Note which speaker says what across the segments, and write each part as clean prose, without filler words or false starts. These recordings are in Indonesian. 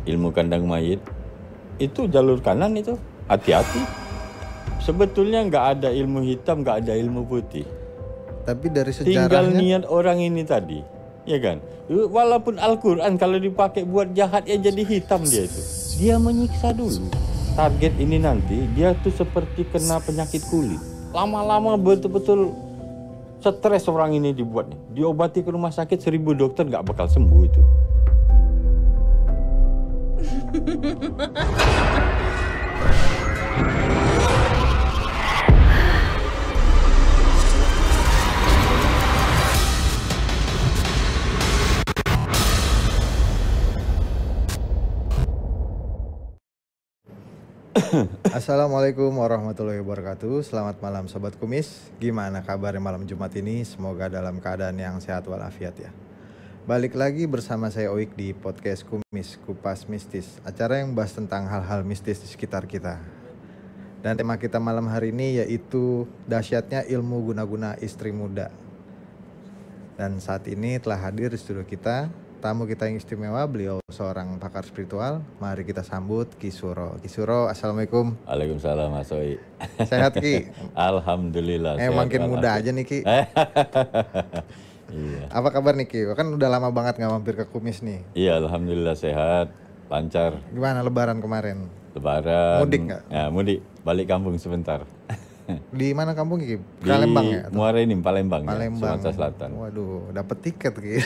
Speaker 1: ilmu kandang mayit, itu jalur kanan itu, hati-hati. Sebetulnya nggak ada ilmu hitam, nggak ada ilmu putih.
Speaker 2: Tapi dari
Speaker 1: Tinggal
Speaker 2: sejarahnya
Speaker 1: niat orang ini tadi, ya kan? Walaupun Al-Quran kalau dipakai buat jahat ya jadi hitam dia itu. Dia menyiksa dulu. Target ini nanti dia tuh seperti kena penyakit kulit. Lama-lama betul-betul stres orang ini dibuatnya. Diobati ke rumah sakit 1000 dokter nggak bakal sembuh itu.
Speaker 2: Assalamualaikum warahmatullahi wabarakatuh. Selamat malam Sobat Kumis. Gimana kabarnya malam Jumat ini? Semoga dalam keadaan yang sehat walafiat ya. Balik lagi bersama saya Oik di podcast Kumis, Kupas Mistis. Acara yang bahas tentang hal-hal mistis di sekitar kita. Dan tema kita malam hari ini yaitu dahsyatnya ilmu guna-guna istri muda. Dan saat ini telah hadir di studio kita tamu kita yang istimewa, beliau seorang pakar spiritual. Mari kita sambut Ki Suro. Ki Suro, assalamualaikum.
Speaker 1: Waalaikumsalam Mas Oi.
Speaker 2: Sehat Ki?
Speaker 1: Alhamdulillah.
Speaker 2: Makin muda aja nih Ki.
Speaker 1: Iya.
Speaker 2: Apa kabar nih Ki? Kan udah lama banget nggak mampir ke Kumis nih.
Speaker 1: Iya, alhamdulillah sehat, lancar.
Speaker 2: Gimana Lebaran kemarin?
Speaker 1: Lebaran.
Speaker 2: Mudik nggak?
Speaker 1: Ya, mudik. Balik kampung sebentar.
Speaker 2: Di mana kampung Ki?
Speaker 1: Di
Speaker 2: Palembang ya?
Speaker 1: Muara ini, Palembang.
Speaker 2: Palembang.
Speaker 1: Ya, Sumatera Selatan.
Speaker 2: Waduh, dapet tiket Ki.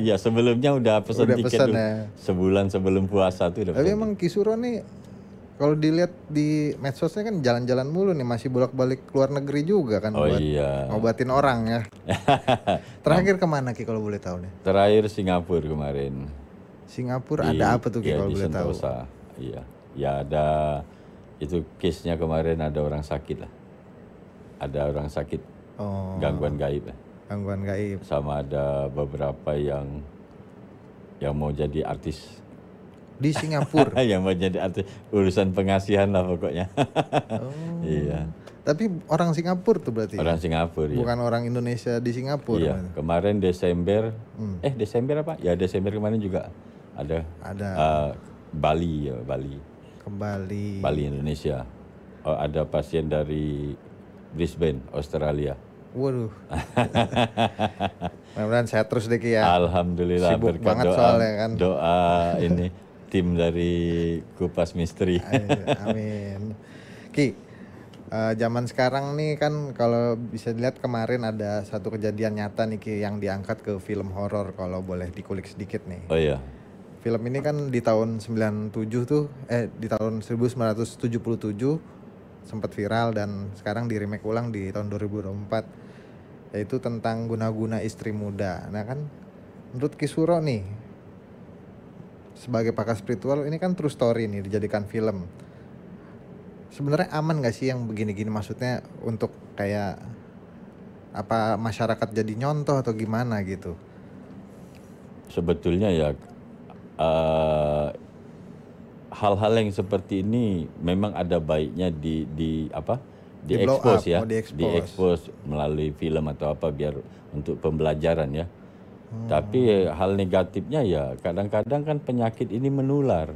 Speaker 1: Ya sebelumnya udah pesan
Speaker 2: Udah
Speaker 1: tiket
Speaker 2: pesan
Speaker 1: dulu.
Speaker 2: ya.
Speaker 1: Sebulan sebelum puasa tuh udah
Speaker 2: Tapi
Speaker 1: pesan.
Speaker 2: emang Ki Suro nih kalau dilihat di medsosnya kan jalan-jalan mulu nih, masih bolak-balik keluar negeri juga kan
Speaker 1: Oh
Speaker 2: buat
Speaker 1: iya.
Speaker 2: ngobatin orang ya. Terakhir kemana Ki kalau boleh tahu nih?
Speaker 1: Terakhir Singapura kemarin.
Speaker 2: Singapura ada apa tuh Ki
Speaker 1: ya,
Speaker 2: kalau
Speaker 1: di
Speaker 2: boleh tahu?
Speaker 1: Sentosa. Iya. Ya ada itu case-nya kemarin ada orang sakit lah. Ada orang sakit
Speaker 2: Oh,
Speaker 1: gangguan gaib lah.
Speaker 2: gangguan gaib.
Speaker 1: Sama ada beberapa yang mau jadi artis.
Speaker 2: Di Singapura.
Speaker 1: Yang mau jadi artis, urusan pengasihan lah pokoknya.
Speaker 2: Oh.
Speaker 1: Iya.
Speaker 2: Tapi orang Singapura tuh berarti.
Speaker 1: Orang Singapura ya.
Speaker 2: Bukan orang Indonesia di Singapura.
Speaker 1: Iya,
Speaker 2: Mana?
Speaker 1: kemarin Desember, Desember apa? Ya Desember kemarin juga ada
Speaker 2: Ada
Speaker 1: Bali ya, Bali
Speaker 2: kembali.
Speaker 1: Indonesia. Oh, ada pasien dari Brisbane, Australia.
Speaker 2: Waduh. Mudah-mudahan sehat terus deh Ki ya.
Speaker 1: Alhamdulillah
Speaker 2: Sibuk
Speaker 1: berkat
Speaker 2: banget
Speaker 1: doa,
Speaker 2: soalnya kan.
Speaker 1: doa ini tim dari Kupas Misteri.
Speaker 2: Amin. Ki, zaman sekarang nih kan kalau bisa dilihat kemarin ada satu kejadian nyata nih Ki yang diangkat ke film horor, kalau boleh dikulik sedikit nih.
Speaker 1: Oh iya.
Speaker 2: Film ini kan di tahun 97 tuh, di tahun 1977 sempat viral dan sekarang di remake ulang di tahun 2024, yaitu tentang guna-guna istri muda. Nah kan menurut Ki Suro nih sebagai pakar spiritual, ini kan true story nih dijadikan film. Sebenarnya aman gak sih yang begini-gini, maksudnya untuk kayak apa masyarakat jadi nyontoh atau gimana gitu?
Speaker 1: Sebetulnya ya hal-hal yang seperti ini memang ada baiknya di
Speaker 2: blow
Speaker 1: expose
Speaker 2: up,
Speaker 1: ya,
Speaker 2: di-expose.
Speaker 1: di-expose melalui film atau apa biar untuk pembelajaran ya. Tapi hal negatifnya ya kadang-kadang kan penyakit ini menular.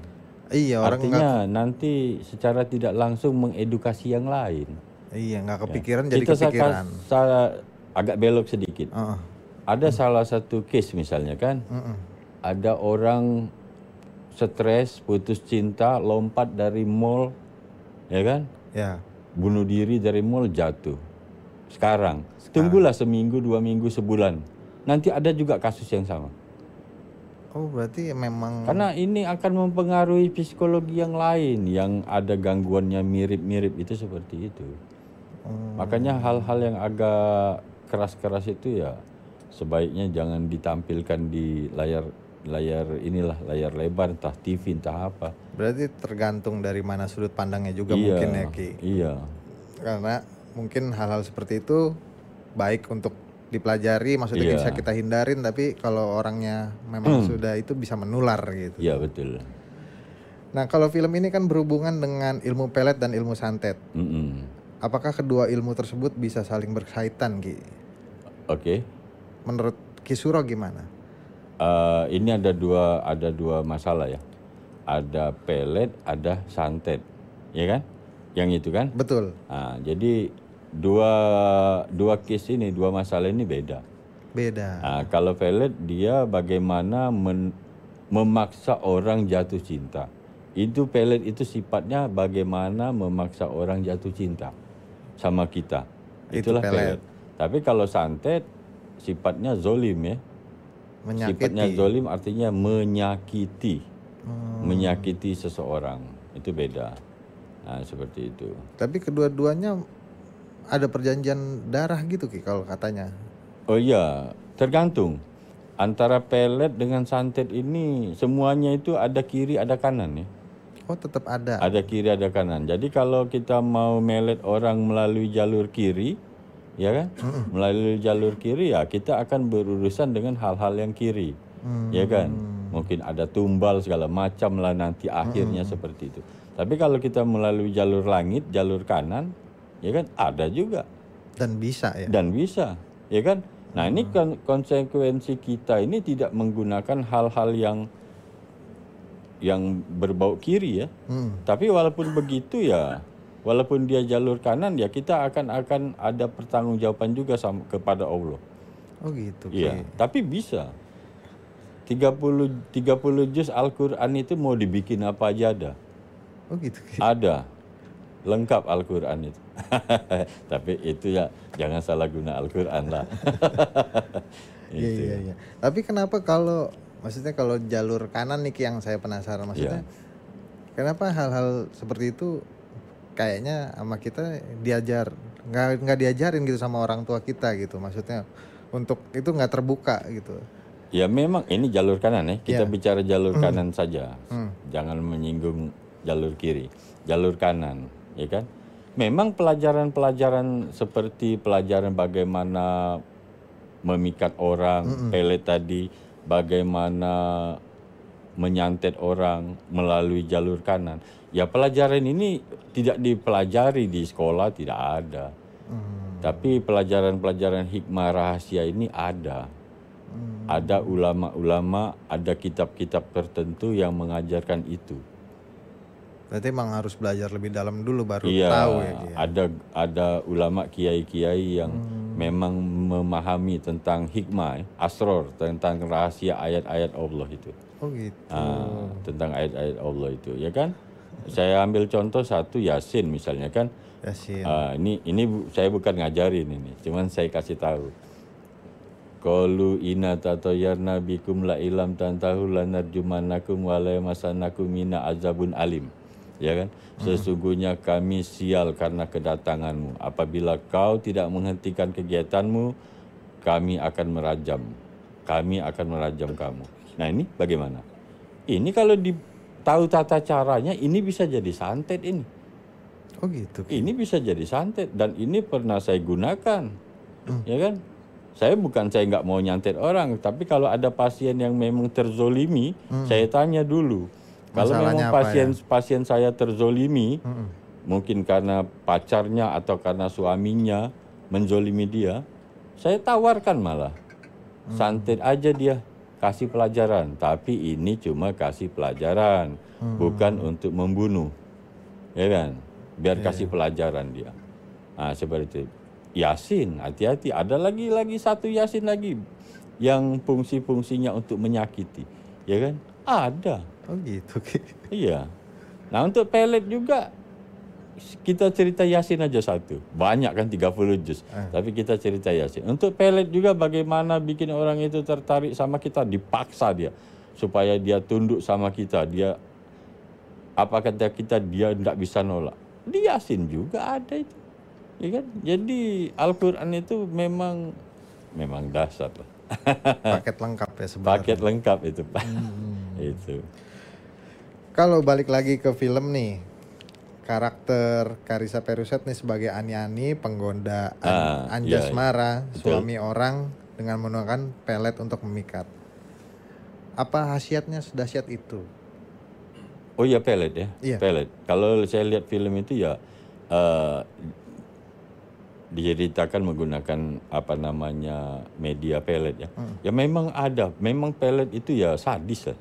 Speaker 2: Iya, orang
Speaker 1: Artinya nanti secara tidak langsung mengedukasi yang lain.
Speaker 2: nggak kepikiran jadi
Speaker 1: Kita
Speaker 2: kepikiran.
Speaker 1: agak belok sedikit. Ada salah satu case misalnya kan, ada orang stres, putus cinta, lompat dari mall, ya kan?
Speaker 2: Ya.
Speaker 1: Bunuh diri dari mall, jatuh. Sekarang, tunggulah seminggu, 2 minggu, sebulan. Nanti ada juga kasus yang sama.
Speaker 2: Oh berarti memang.
Speaker 1: Karena ini akan mempengaruhi psikologi yang lain, yang ada gangguannya mirip-mirip itu seperti itu. Makanya hal-hal yang agak keras-keras itu ya sebaiknya jangan ditampilkan di layar lebar, entah TV, entah apa.
Speaker 2: Berarti tergantung dari mana sudut pandangnya juga mungkin ya Ki.
Speaker 1: Iya.
Speaker 2: Karena mungkin hal-hal seperti itu baik untuk dipelajari, maksudnya bisa kita hindarin, tapi kalau orangnya memang sudah itu bisa menular gitu.
Speaker 1: Iya betul.
Speaker 2: Nah kalau film ini kan berhubungan dengan ilmu pelet dan ilmu santet. Apakah kedua ilmu tersebut bisa saling berkaitan Ki?
Speaker 1: Oke.
Speaker 2: Menurut Ki Suro gimana?
Speaker 1: Ini ada dua masalah ya. ada pelet, ada santet, ya kan? Yang itu kan?
Speaker 2: Betul.
Speaker 1: Jadi dua case ini, dua masalah ini beda. Kalau pelet dia bagaimana memaksa orang jatuh cinta. Itu pelet itu sifatnya bagaimana memaksa orang jatuh cinta sama kita. Itulah pelet. Tapi kalau santet sifatnya zolim ya.
Speaker 2: Menyakiti.
Speaker 1: Sifatnya zolim artinya menyakiti. Menyakiti seseorang. Itu beda. Seperti itu.
Speaker 2: Tapi kedua-duanya ada perjanjian darah gitu Ki kalau katanya.
Speaker 1: Oh iya, tergantung. Antara pelet dengan santet ini semuanya itu ada kiri ada kanan ya.
Speaker 2: Oh tetap ada.
Speaker 1: Ada kiri ada kanan. Jadi kalau kita mau melet orang melalui jalur kiri, ya kan? Melalui jalur kiri ya kita akan berurusan dengan hal-hal yang kiri, ya kan? Mungkin ada tumbal segala macam lah nanti akhirnya seperti itu. Tapi kalau kita melalui jalur langit, jalur kanan, ya kan? Ada juga.
Speaker 2: Dan bisa ya.
Speaker 1: Dan bisa, ya kan? Nah ini konsekuensi kita ini tidak menggunakan hal-hal yang berbau kiri ya. Tapi walaupun begitu ya, walaupun dia jalur kanan ya kita akan ada pertanggungjawaban juga kepada Allah.
Speaker 2: Oh gitu.
Speaker 1: Iya, tapi bisa. 30 juz Al-Quran itu mau dibikin apa aja ada.
Speaker 2: Oh gitu.
Speaker 1: Ada. Lengkap Al-Quran itu. Tapi itu ya jangan salah guna Al-Quran lah.
Speaker 2: Iya. Tapi kenapa maksudnya kalau jalur kanan nih yang saya penasaran maksudnya. Kenapa hal-hal seperti itu kayaknya sama kita nggak diajarin gitu sama orang tua kita gitu. Maksudnya untuk itu nggak terbuka gitu.
Speaker 1: Ya memang ini jalur kanan ya. Kita bicara jalur kanan saja. Jangan menyinggung jalur kiri. Jalur kanan. Ya kan? Memang pelajaran-pelajaran seperti pelajaran bagaimana memikat orang, pelet tadi, bagaimana menyantet orang melalui jalur kanan. Ya pelajaran ini tidak dipelajari di sekolah, tidak ada. Tapi pelajaran-pelajaran hikmah rahasia ini ada. Ada ulama-ulama, ada kitab-kitab tertentu yang mengajarkan itu.
Speaker 2: Berarti emang harus belajar lebih dalam dulu baru tahu ya.
Speaker 1: Ada ulama kiai-kiai yang memang memahami tentang hikmah, asror, tentang rahasia ayat-ayat Allah itu.
Speaker 2: Oh gitu.
Speaker 1: Tentang ayat-ayat Allah itu, ya kan? Saya ambil contoh satu Yasin misalnya kan.
Speaker 2: Yasin.
Speaker 1: Ini saya bukan ngajarin ini, cuman saya kasih tahu. Qalu inna tatayyarna bikum la ilam tantahu lanarjumanakum wa la yamasanakum mina azabun alim. Ya kan? Sesungguhnya kami sial karena kedatanganmu. Apabila kau tidak menghentikan kegiatanmu, kami akan merajam. Kami akan merajam kamu. Nah ini bagaimana? Ini kalau tahu tata caranya, ini bisa jadi santet ini.
Speaker 2: Oh gitu.
Speaker 1: Ini bisa jadi santet dan ini pernah saya gunakan, ya kan? Saya nggak mau nyantet orang, tapi kalau ada pasien yang memang terzolimi, saya tanya dulu. Kalau memang pasien saya terzolimi, mungkin karena pacarnya atau karena suaminya menzolimi dia, saya tawarkan malah. Santet aja dia, kasih pelajaran. Tapi ini cuma kasih pelajaran, bukan untuk membunuh. Ya kan? Biar kasih pelajaran dia. Nah seperti itu. Yasin, hati-hati. Ada lagi satu Yasin lagi yang fungsi-fungsinya untuk menyakiti. Ya kan? Ada.
Speaker 2: Oh gitu.
Speaker 1: Iya. Nah untuk pelet juga kita cerita Yasin aja satu. Banyak kan 30 juz. Tapi kita cerita Yasin. Untuk pelet juga bagaimana bikin orang itu tertarik sama kita. Dipaksa dia. Supaya dia tunduk sama kita. Dia apa kata kita dia tidak bisa nolak. Di Yasin juga ada itu. Ya kan? Jadi Al-Quran itu memang dasar lah.
Speaker 2: Paket lengkap ya sebenarnya.
Speaker 1: Paket lengkap itu Pak. Itu.
Speaker 2: Kalau balik lagi ke film nih, karakter Carissa Peruset nih sebagai Ani-Ani, penggoda Anjasmara, suami orang dengan menggunakan pelet untuk memikat. Apa khasiatnya sedahsyat itu?
Speaker 1: Oh ya pelet ya,
Speaker 2: Iya.
Speaker 1: Pelet. Kalau saya lihat film itu ya diceritakan menggunakan media pelet ya. Ya memang ada, memang pelet itu ya sadis ya.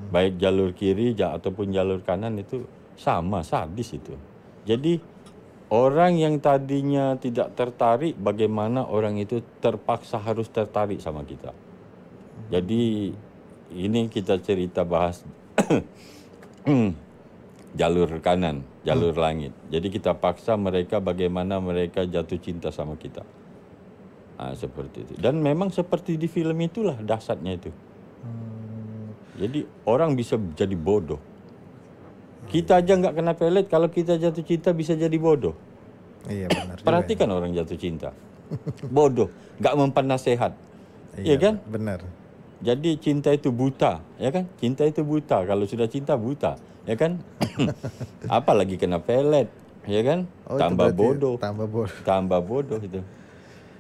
Speaker 1: Baik jalur kiri ataupun jalur kanan itu sama, sadis itu. Jadi orang yang tadinya tidak tertarik, bagaimana orang itu terpaksa harus tertarik sama kita. Jadi ini kita cerita bahas jalur kanan, jalur langit. Jadi kita paksa mereka bagaimana mereka jatuh cinta sama kita. Nah, seperti itu. Dan memang seperti di film itulah dasarnya itu. Jadi orang bisa jadi bodoh. Kita aja nggak kena pelet, kalau kita jatuh cinta bisa jadi bodoh.
Speaker 2: Iya benar.
Speaker 1: Perhatikan orang jatuh cinta. Bodoh, nggak mempan nasihat. Iya kan?
Speaker 2: Benar.
Speaker 1: Jadi cinta itu buta, ya kan? Cinta itu buta. Kalau sudah cinta buta, ya kan? Apalagi kena pelet, ya kan? Tambah bodoh. Tambah bodoh itu.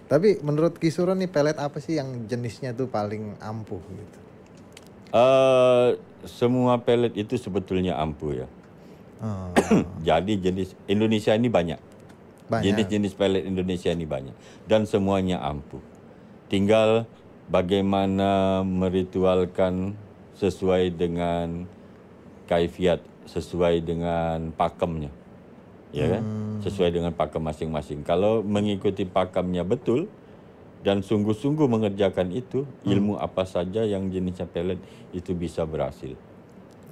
Speaker 2: Tapi menurut Kisuro nih, pelet apa sih yang jenisnya tuh paling ampuh gitu?
Speaker 1: Semua pelet itu sebetulnya ampuh ya. Jadi jenis Indonesia ini banyak. Jenis-jenis pelet Indonesia ini banyak. Dan semuanya ampuh. Tinggal bagaimana meritualkan sesuai dengan kaifiat, sesuai dengan pakemnya. Ya kan? Sesuai dengan pakem masing-masing. Kalau mengikuti pakemnya betul dan sungguh-sungguh mengerjakan itu, ilmu apa saja yang jenisnya pelet itu bisa berhasil.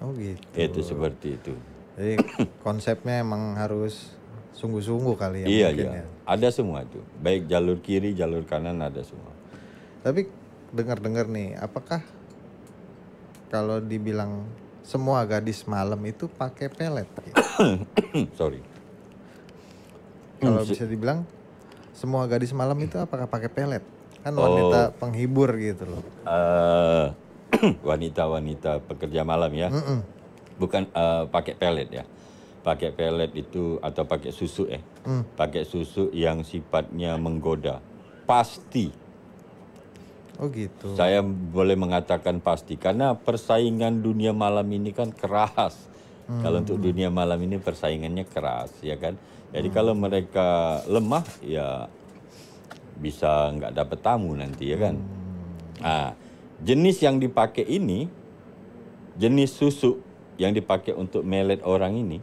Speaker 2: Oh gitu.
Speaker 1: Itu seperti itu.
Speaker 2: Jadi konsepnya emang harus sungguh-sungguh kali ya.
Speaker 1: Iya,
Speaker 2: mungkin
Speaker 1: iya.
Speaker 2: ya.
Speaker 1: Ada semua itu. Baik jalur kiri, jalur kanan ada semua.
Speaker 2: Tapi dengar-dengar nih, apakah kalau dibilang semua gadis malam itu pakai pelet? Gitu?
Speaker 1: Sorry.
Speaker 2: Kalau bisa dibilang semua gadis malam itu apakah pakai pelet? Kan wanita penghibur gitu loh.
Speaker 1: Wanita-wanita pekerja malam ya. Bukan pakai pelet ya. Pakai pelet itu atau pakai susu pakai susu yang sifatnya menggoda. Pasti.
Speaker 2: Oh gitu.
Speaker 1: Saya boleh mengatakan pasti karena persaingan dunia malam ini kan keras. Kalau untuk dunia malam ini persaingannya keras, ya kan. Jadi kalau mereka lemah ya bisa nggak dapet tamu nanti, ya kan. Nah, jenis yang dipakai ini, jenis susu yang dipakai untuk melet orang ini,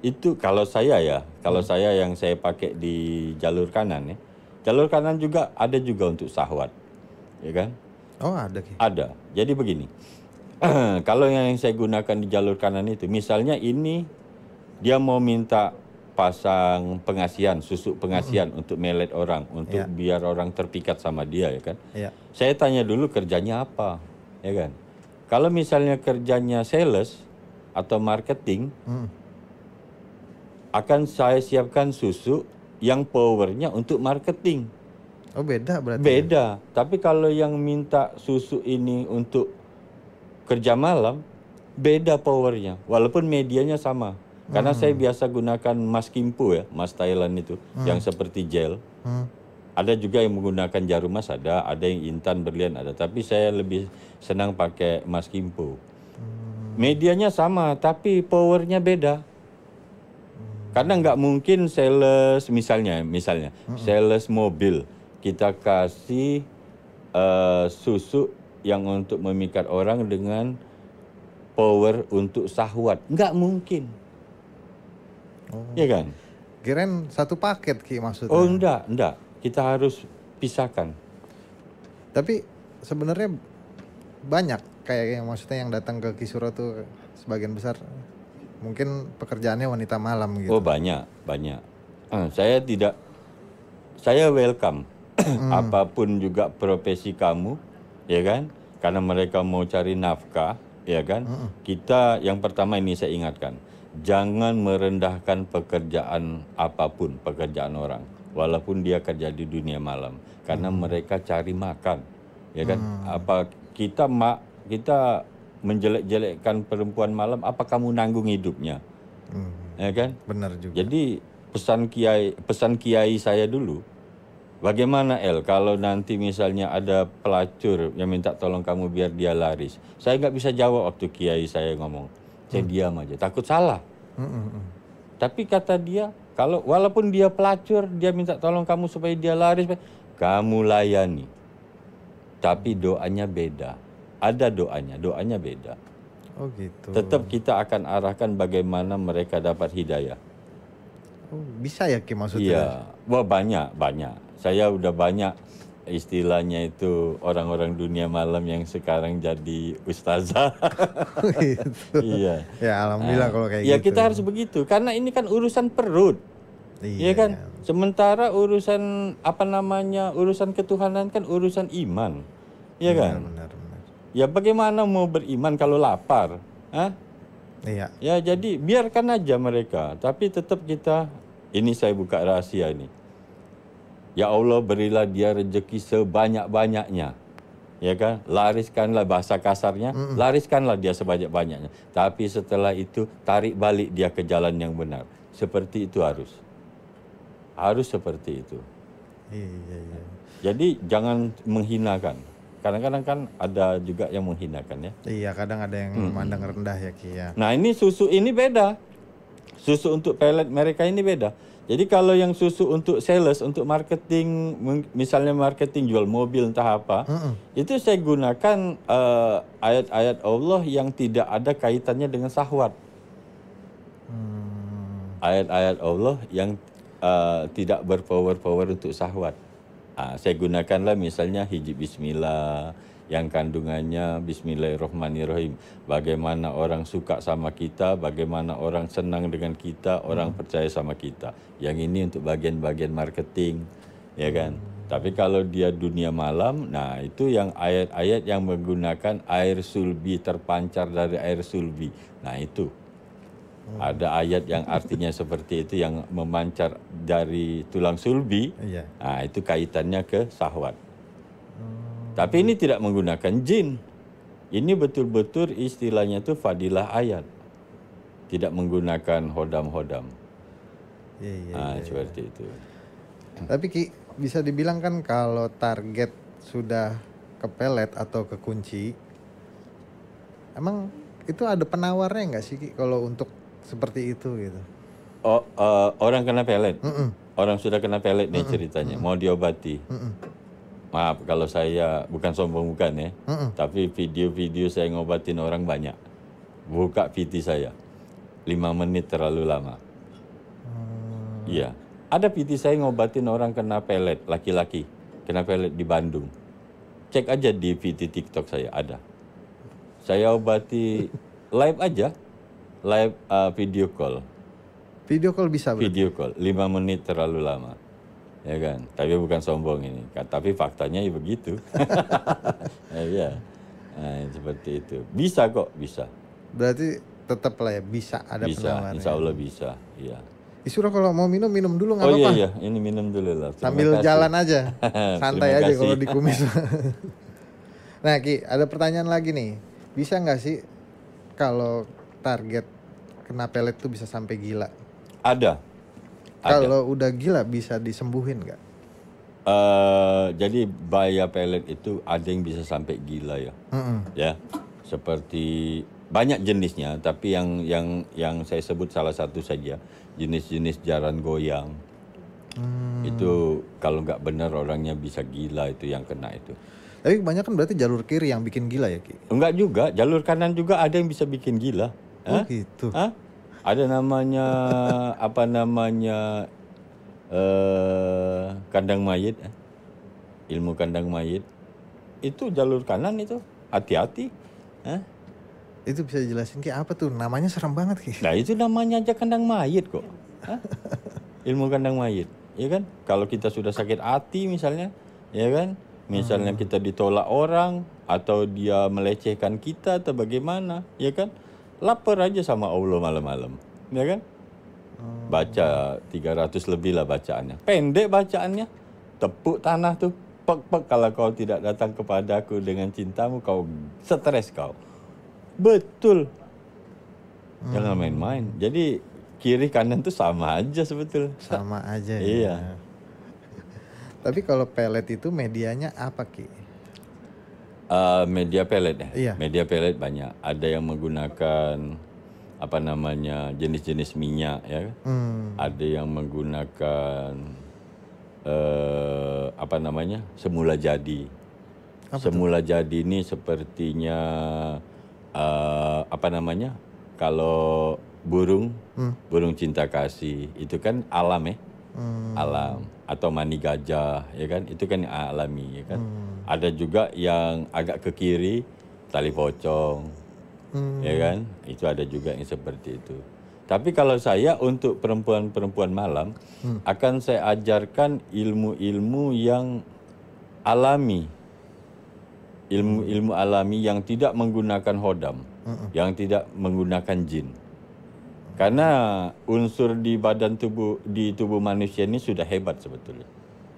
Speaker 1: itu kalau saya ya, kalau saya yang saya pakai di jalur kanan ya, jalur kanan juga ada juga untuk syahwat, ya kan?
Speaker 2: Oh ada Ki?
Speaker 1: Ada. Jadi begini, kalau yang saya gunakan di jalur kanan itu, misalnya ini dia mau minta pasang pengasihan, susu pengasihan untuk melet orang, untuk biar orang terpikat sama dia, ya kan? Saya tanya dulu kerjanya apa, ya kan? Kalau misalnya kerjanya sales atau marketing, akan saya siapkan susu yang powernya untuk marketing.
Speaker 2: Oh beda berarti?
Speaker 1: Beda. Tapi kalau yang minta susu ini untuk kerja malam, beda powernya. Walaupun medianya sama. Karena saya biasa gunakan mas kimpo ya, mas Thailand itu, yang seperti gel. Ada juga yang menggunakan jarum mas, ada yang intan berlian ada. Tapi saya lebih senang pakai mas kimpo. Medianya sama, tapi powernya beda. Karena nggak mungkin sales misalnya sales mobil kita kasih susu yang untuk memikat orang dengan power untuk syahwat, nggak mungkin. Ya kan?
Speaker 2: Kirain satu paket Ki maksudnya.
Speaker 1: Oh enggak. Kita harus pisahkan.
Speaker 2: Tapi sebenarnya banyak kayak yang maksudnya yang datang ke Kisuro tuh sebagian besar mungkin pekerjaannya wanita malam gitu.
Speaker 1: Oh banyak. Saya welcome apapun juga profesi kamu, ya kan? Karena mereka mau cari nafkah, ya kan? Kita yang pertama ini saya ingatkan, jangan merendahkan pekerjaan apapun, pekerjaan orang, walaupun dia kerja di dunia malam, karena mereka cari makan, ya kan? Apa kita menjelek-jelekkan perempuan malam, apa kamu nanggung hidupnya, ya kan?
Speaker 2: Benar juga.
Speaker 1: Jadi pesan kiai saya dulu, bagaimana kalau nanti misalnya ada pelacur yang minta tolong kamu biar dia laris, saya nggak bisa jawab waktu kiai saya ngomong. Saya diam aja, takut salah. Tapi kata dia, kalau walaupun dia pelacur, dia minta tolong kamu supaya dia laris, kamu layani. Tapi doanya beda. Ada doanya beda.
Speaker 2: Oh gitu.
Speaker 1: Tetap kita akan arahkan bagaimana mereka dapat hidayah.
Speaker 2: Oh, bisa ya Ki maksudnya?
Speaker 1: Iya, wah banyak. Saya udah banyak istilahnya itu orang-orang dunia malam yang sekarang jadi ustazah.
Speaker 2: Gitu.
Speaker 1: Iya.
Speaker 2: Ya alhamdulillah kalau kayak
Speaker 1: Ya
Speaker 2: gitu.
Speaker 1: kita harus begitu karena ini kan urusan perut. Iya kan?
Speaker 2: Iya.
Speaker 1: Sementara urusan urusan ketuhanan kan urusan iman. Iya kan?
Speaker 2: Benar.
Speaker 1: Ya bagaimana mau beriman kalau lapar? Hah?
Speaker 2: Iya.
Speaker 1: Ya jadi biarkan aja mereka, tapi tetap kita, ini saya buka rahasia ini. Ya Allah berilah dia rezeki sebanyak-banyaknya. Ya kan? Lariskanlah, bahasa kasarnya, lariskanlah dia sebanyak-banyaknya. Tapi setelah itu tarik balik dia ke jalan yang benar. Seperti itu harus. Harus seperti itu.
Speaker 2: Iya.
Speaker 1: Jadi jangan menghinakan. Kadang-kadang kan ada juga yang menghinakan ya.
Speaker 2: Iya, kadang ada yang memandang rendah ya Ki ya.
Speaker 1: Nah ini susu ini beda. Susu untuk pelet mereka ini beda. Jadi kalau yang susu untuk sales, untuk marketing, misalnya marketing jual mobil entah apa, itu saya gunakan ayat-ayat Allah yang tidak ada kaitannya dengan syahwat. Ayat-ayat Allah yang tidak berpower-power untuk syahwat. Saya gunakanlah misalnya hijab bismillah, yang kandungannya bismillahirrahmanirrahim. Bagaimana orang suka sama kita, bagaimana orang senang dengan kita, orang percaya sama kita. Yang ini untuk bagian-bagian marketing, ya kan. Tapi kalau dia dunia malam, nah itu yang ayat-ayat yang menggunakan air sulbi, terpancar dari air sulbi. Nah itu. Ada ayat yang artinya seperti itu yang memancar dari tulang sulbi.
Speaker 2: Iya.
Speaker 1: Nah, itu kaitannya ke syahwat. Tapi ini tidak menggunakan jin. Ini betul-betul istilahnya itu fadilah ayat. Tidak menggunakan hodam-hodam.
Speaker 2: Iya.
Speaker 1: Seperti itu.
Speaker 2: Tapi Ki, bisa dibilang kan kalau target sudah kepelet atau kekunci, emang itu ada penawarnya nggak sih Ki kalau untuk seperti itu gitu?
Speaker 1: Orang kena pelet. Orang sudah kena pelet nih ceritanya. Mau diobati. Maaf kalau saya bukan sombong bukan ya. Tapi video-video saya ngobatin orang banyak. Buka PT saya. 5 menit terlalu lama. Iya. Ada PT saya ngobatin orang kena pelet, laki-laki. Kena pelet di Bandung. Cek aja di PT TikTok saya, ada. Saya obati live aja. Live video call.
Speaker 2: Video call bisa berarti?
Speaker 1: Video call, 5 menit terlalu lama. Ya kan, tapi bukan sombong ini. Tapi faktanya ya begitu. Iya, seperti itu. Bisa kok, bisa.
Speaker 2: Berarti tetap lah ya bisa ada penawaran.
Speaker 1: Insya Allah bisa. Iya.
Speaker 2: Isura kalau mau minum dulu nggak
Speaker 1: Oh
Speaker 2: apa-apa.
Speaker 1: iya, ini minum dulu lah. Terima
Speaker 2: Sambil
Speaker 1: kasih.
Speaker 2: jalan aja, santai
Speaker 1: Terima
Speaker 2: aja
Speaker 1: kasih.
Speaker 2: kalau di kumis. Nah Ki, ada pertanyaan lagi nih. Bisa nggak sih kalau target kena pelet tuh bisa sampai gila?
Speaker 1: Ada.
Speaker 2: Kalau udah gila bisa disembuhin nggak?
Speaker 1: Jadi bahaya pelet itu ada yang bisa sampai gila ya. Ya, seperti banyak jenisnya, tapi yang saya sebut salah satu saja, jenis-jenis jaran goyang. Itu kalau nggak benar orangnya bisa gila itu yang kena itu.
Speaker 2: Tapi kebanyakan berarti jalur kiri yang bikin gila ya Ki?
Speaker 1: Enggak juga, jalur kanan juga ada yang bisa bikin gila.
Speaker 2: Oh gitu.
Speaker 1: Ada namanya kandang mayit, ilmu kandang mayit. Itu jalur kanan itu, hati-hati.
Speaker 2: Itu bisa dijelasin Ki apa tuh? Namanya serem banget Ki.
Speaker 1: Nah itu namanya aja kandang mayit kok. Ilmu kandang mayit, ya kan? Kalau kita sudah sakit hati misalnya, ya kan? Misalnya kita ditolak orang atau dia melecehkan kita atau bagaimana, ya kan? Lapar aja sama Allah malam-malam, ya kan? Baca 300 lebih lah bacaannya. Pendek bacaannya, tepuk tanah tuh, pek-pek kalau kau tidak datang kepadaku dengan cintamu, kau stres kau. Betul. Jangan main-main. Jadi kiri kanan tuh sama aja sebetulnya.
Speaker 2: Sama aja ya.
Speaker 1: Iya.
Speaker 2: Tapi kalau pelet itu medianya apa Ki?
Speaker 1: Media pelet ya.
Speaker 2: Iya.
Speaker 1: Media pelet banyak. Ada yang menggunakan jenis-jenis minyak ya. Ada yang menggunakan semula jadi. Semula jadi ini sepertinya apa namanya? Kalau burung cinta kasih itu kan alam ya. Alam atau mani gajah ya kan, itu kan yang alami ya kan. Ada juga yang agak ke kiri tali pocong ya kan, itu ada juga yang seperti itu. Tapi kalau saya untuk perempuan malam akan saya ajarkan ilmu-ilmu yang alami, ilmu-ilmu alami yang tidak menggunakan hodam, yang tidak menggunakan jin. Karena unsur di badan tubuh, di tubuh manusia ini sudah hebat sebetulnya.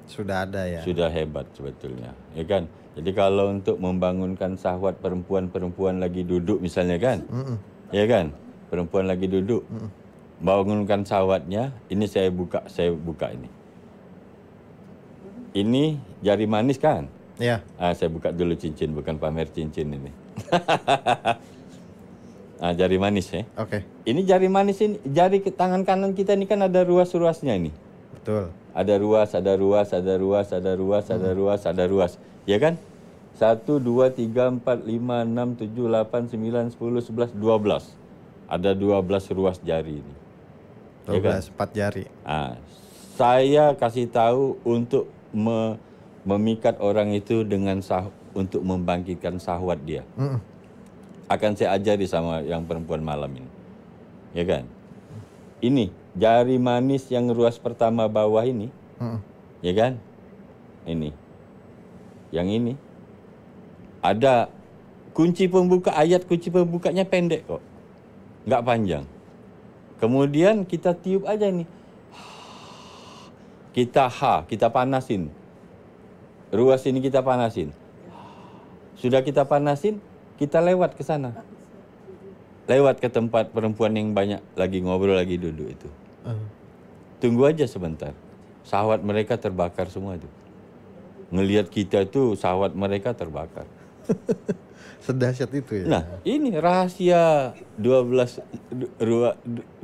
Speaker 2: Sudah ada ya.
Speaker 1: Sudah hebat sebetulnya, ya kan? Jadi kalau untuk membangunkan syahwat perempuan lagi duduk misalnya kan, ya kan? Perempuan lagi duduk, bangunkan syahwatnya. Ini saya buka ini. Ini jari manis kan?
Speaker 2: Ya.
Speaker 1: Saya buka dulu cincin, bukan pamer cincin ini. Jari manis ya.
Speaker 2: Oke.
Speaker 1: Ini jari manis ini, jari ke tangan kanan kita ini kan ada ruas-ruasnya ini.
Speaker 2: Betul.
Speaker 1: Ada ruas, ada ruas, ada ruas, ada ruas, ada ruas, ada ruas. Ya kan? 1, 2, 3, 4, 5, 6, 7, 8, 9, 10, 11, 12. Ada 12 ruas jari ini.
Speaker 2: 12,
Speaker 1: Ya kan?
Speaker 2: 4 jari.
Speaker 1: Saya kasih tahu untuk memikat orang itu dengan untuk membangkitkan syahwat dia. Akan saya ajari sama yang perempuan malam ini. Ya kan? Ini jari manis yang ruas pertama bawah ini. Ya kan? Ini. Yang ini. Ada kunci pembuka, ayat kunci pembukanya pendek kok. Nggak panjang. Kemudian kita tiup aja nih. Kita panasin. Ruas ini kita panasin. Sudah kita panasin, kita lewat ke sana. Lewat ke tempat perempuan yang banyak lagi ngobrol, lagi duduk itu. Tunggu aja sebentar. Syahwat mereka terbakar semua itu. Ngelihat kita itu syahwat mereka terbakar.
Speaker 2: Sedahsyat itu ya.
Speaker 1: Nah, ini rahasia 12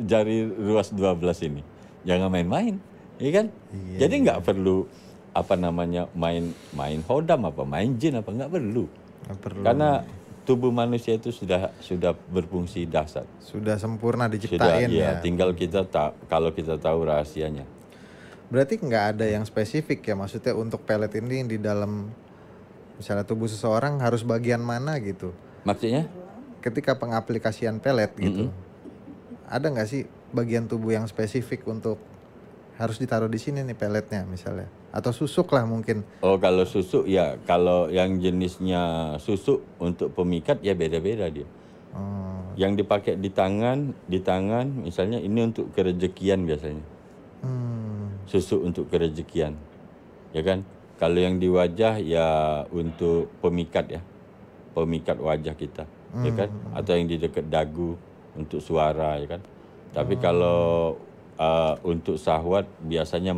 Speaker 1: jari ruas 12 ini. Jangan main-main, ya kan?
Speaker 2: Iya,
Speaker 1: Jadi nggak perlu main hodam main jin nggak perlu.
Speaker 2: Nggak perlu.
Speaker 1: Karena tubuh manusia itu sudah berfungsi dahsyat.
Speaker 2: Sudah sempurna
Speaker 1: Sudah,
Speaker 2: diciptain ya.
Speaker 1: tinggal kalau kita tahu rahasianya.
Speaker 2: Berarti nggak ada yang spesifik ya, maksudnya untuk pelet ini di dalam misalnya tubuh seseorang harus bagian mana gitu.
Speaker 1: Maksudnya?
Speaker 2: Ketika pengaplikasian pelet gitu, ada nggak sih bagian tubuh yang spesifik untuk harus ditaruh di sini nih peletnya misalnya? Atau susuk lah mungkin.
Speaker 1: Oh, kalau susuk ya, kalau yang jenisnya susuk untuk pemikat ya beda-beda dia. Yang dipakai di tangan misalnya ini untuk kerejekian biasanya. Susuk untuk kerejekian. Ya kan? Kalau yang di wajah ya untuk pemikat ya. Pemikat wajah kita, ya kan? Atau yang di dekat dagu untuk suara, ya kan? Tapi kalau untuk syahwat biasanya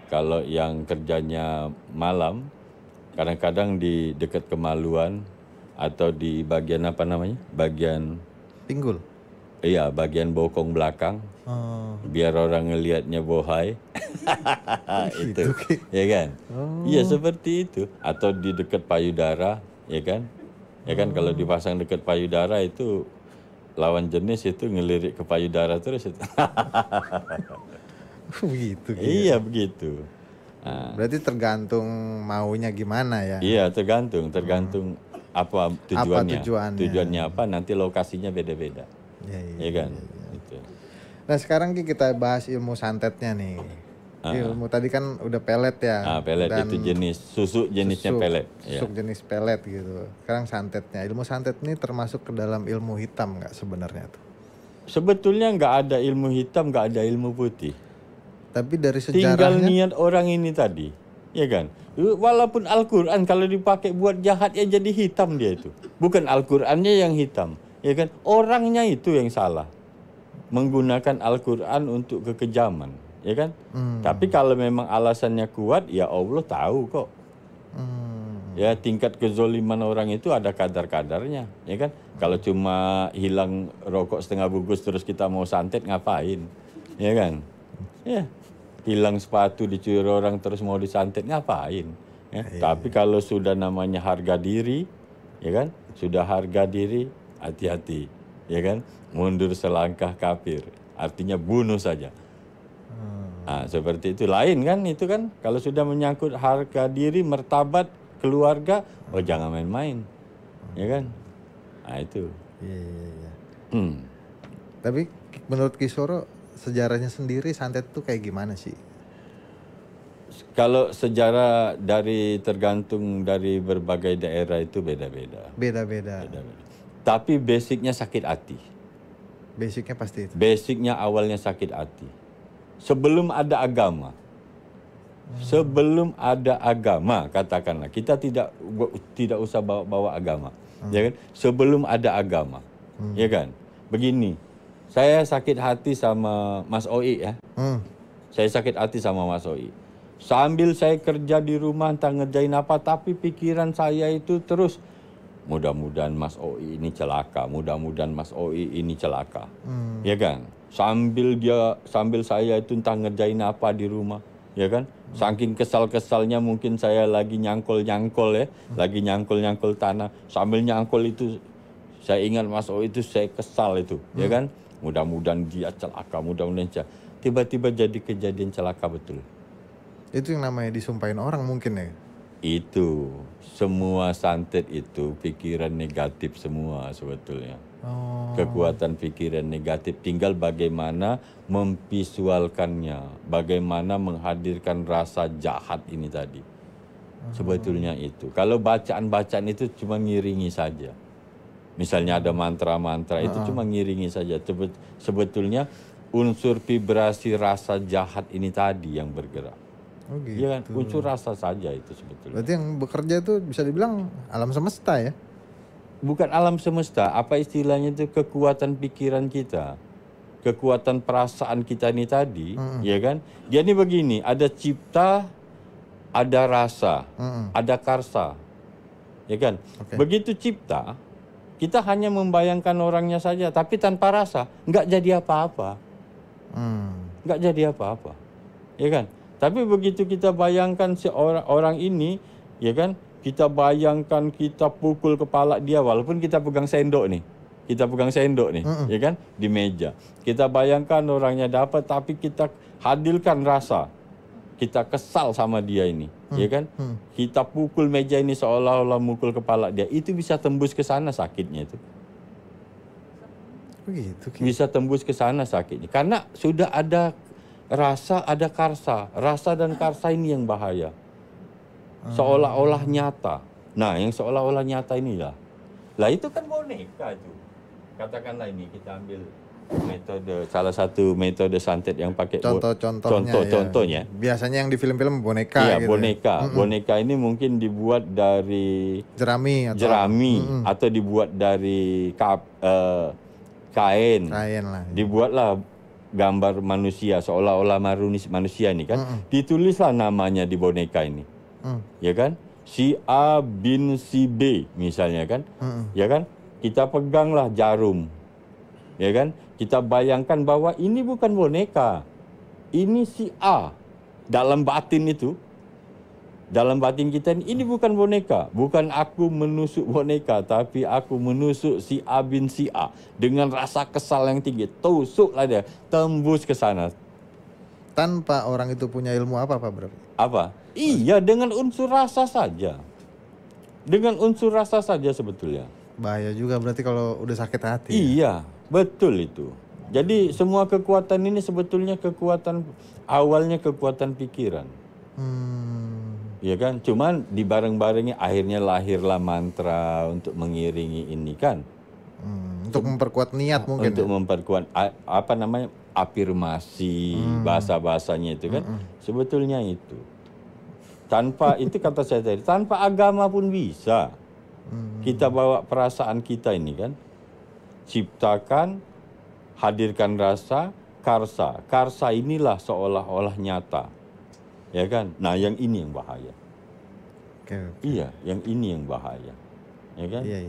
Speaker 1: kalau yang kerjanya malam kadang-kadang di dekat kemaluan atau di bagian apa namanya? Bagian
Speaker 2: pinggul.
Speaker 1: Iya, bagian bokong belakang. Biar orang ngelihatnya bohai. Itu. Ya kan? Iya, seperti itu. Atau di dekat payudara, ya kan? Ya kan, kalau dipasang dekat payudara itu lawan jenis itu ngelirik ke payudara terus itu.
Speaker 2: Begitu.
Speaker 1: Iya, begitu.
Speaker 2: Berarti tergantung maunya gimana ya?
Speaker 1: Iya, tergantung apa tujuannya. Tujuannya apa, nanti lokasinya beda-beda. Ya kan? Gitu.
Speaker 2: Nah, sekarang kita bahas ilmu santetnya nih. Ilmu tadi kan udah pelet ya.
Speaker 1: Pelet itu jenis susuk jenisnya pelet.
Speaker 2: Susuk jenis pelet gitu. Sekarang santetnya. Ilmu santet ini termasuk ke dalam ilmu hitam nggak sebenarnya tuh?
Speaker 1: Sebetulnya nggak ada ilmu hitam, nggak ada ilmu putih.
Speaker 2: Tapi dari sejarahnya.
Speaker 1: Tinggal niat orang ini tadi, ya kan? Walaupun Al-Quran kalau dipakai buat jahat ya jadi hitam dia itu. Bukan Al-Qurannya yang hitam, ya kan? Orangnya itu yang salah. Menggunakan Al-Quran untuk kekejaman, ya kan? Tapi kalau memang alasannya kuat, ya Allah tahu kok. Ya, tingkat kezoliman orang itu ada kadar-kadarnya, ya kan? Kalau cuma hilang rokok setengah bungkus terus kita mau santet ngapain, ya kan? Ya, hilang sepatu dicuri orang terus mau disantet ngapain? Ya. Tapi kalau sudah namanya harga diri, ya kan? Sudah harga diri, hati-hati, ya kan? Mundur selangkah kafir, artinya bunuh saja. Nah, seperti itu. Lain kan itu kan, kalau sudah menyangkut harga diri, martabat, keluarga, oh jangan main-main, ya kan? Nah itu.
Speaker 2: Iya.
Speaker 1: Hmm.
Speaker 2: Tapi menurut Kisoro sejarahnya sendiri santet itu kayak gimana sih?
Speaker 1: Kalau sejarah tergantung dari berbagai daerah itu beda-beda.
Speaker 2: Beda-beda.
Speaker 1: Tapi basicnya sakit hati.
Speaker 2: Basicnya pasti itu.
Speaker 1: Basicnya awalnya sakit hati. Sebelum ada agama. Sebelum ada agama, katakanlah, kita tidak usah bawa agama, ya kan? Sebelum ada agama, ya kan? Begini, saya sakit hati sama Mas Oi ya. Saya sakit hati sama Mas Oi. Sambil saya kerja di rumah entah ngerjain apa, tapi pikiran saya itu terus, mudah-mudahan Mas Oi ini celaka, mudah-mudahan Mas Oi ini celaka, ya kan? Sambil saya itu entah ngerjain apa di rumah, ya kan? Saking kesal-kesalnya mungkin saya lagi nyangkol-nyangkol ya, lagi nyangkol-nyangkol tanah. Sambil nyangkol itu saya ingat Mas Oi itu, saya kesal itu, ya kan? Mudah-mudahan dia celaka, mudah-mudahan tiba-tiba jadi kejadian celaka betul.
Speaker 2: Itu yang namanya disumpahin orang mungkin ya?
Speaker 1: Itu, semua santet itu pikiran negatif semua sebetulnya. Kekuatan pikiran negatif, tinggal bagaimana memvisualkannya, bagaimana menghadirkan rasa jahat ini tadi. Sebetulnya itu. Kalau bacaan-bacaan itu cuma ngiringi saja. Misalnya ada mantra-mantra itu cuma ngiringi saja. Sebetulnya unsur vibrasi rasa jahat ini tadi yang bergerak.
Speaker 2: Oh gitu.
Speaker 1: Ya kan, unsur rasa saja itu sebetulnya.
Speaker 2: Berarti yang bekerja tuh bisa dibilang alam semesta ya?
Speaker 1: Bukan alam semesta, apa istilahnya itu, kekuatan pikiran kita, kekuatan perasaan kita ini tadi, ya kan? Dia ini begini, ada cipta, ada rasa, ada karsa, ya kan? Begitu cipta, kita hanya membayangkan orangnya saja, tapi tanpa rasa, nggak jadi apa-apa, nggak jadi apa-apa, ya kan? Tapi begitu kita bayangkan si orang ini, ya kan? Kita bayangkan, kita pukul kepala dia, walaupun kita pegang sendok nih, ya kan, di meja. Kita bayangkan orangnya dapat, tapi kita hadirkan rasa, kita kesal sama dia ini, ya kan. Kita pukul meja ini seolah-olah mukul kepala dia, itu bisa tembus ke sana sakitnya itu.
Speaker 2: Begitu.
Speaker 1: Bisa tembus ke sana sakitnya, karena sudah ada rasa, ada karsa. Rasa dan karsa ini yang bahaya. Seolah-olah nyata. Nah, yang seolah-olah nyata inilah. Lah itu kan boneka itu. Katakanlah ini kita ambil salah satu metode santet yang pakai contohnya.
Speaker 2: Biasanya yang di film-film boneka.
Speaker 1: Iya,
Speaker 2: gitu.
Speaker 1: Boneka. Boneka ini mungkin dibuat dari
Speaker 2: jerami
Speaker 1: atau dibuat dari kain.
Speaker 2: Kain lah.
Speaker 1: Dibuatlah gambar manusia, seolah-olah manusia ini kan. Ditulislah namanya di boneka ini. Ya kan, si A bin si B misalnya kan, ya kan, kita peganglah jarum, ya kan, kita bayangkan bahwa ini bukan boneka, ini si A. Dalam batin itu, dalam batin kita ini bukan boneka, bukan aku menusuk boneka, tapi aku menusuk si A bin si A dengan rasa kesal yang tinggi, tusuklah dia, tembus ke sana.
Speaker 2: Tanpa orang itu punya ilmu apa bro?
Speaker 1: Apa? Iya, dengan unsur rasa saja. Dengan unsur rasa saja sebetulnya.
Speaker 2: Bahaya juga berarti kalau udah sakit hati.
Speaker 1: Iya, betul itu. Jadi semua kekuatan ini sebetulnya awalnya kekuatan pikiran. Iya kan? Cuman dibareng-barengi akhirnya lahirlah mantra untuk mengiringi ini kan.
Speaker 2: Untuk memperkuat niat mungkin.
Speaker 1: Untuk memperkuat afirmasi, bahasa-bahasanya itu kan. Sebetulnya itu. Tanpa itu kata saya tadi, tanpa agama pun bisa. Kita bawa perasaan kita ini kan. Ciptakan, hadirkan rasa, karsa. Karsa inilah seolah-olah nyata. Ya kan? Nah, yang ini yang bahaya. Iya, yang ini yang bahaya. Ya kan?
Speaker 2: Iya.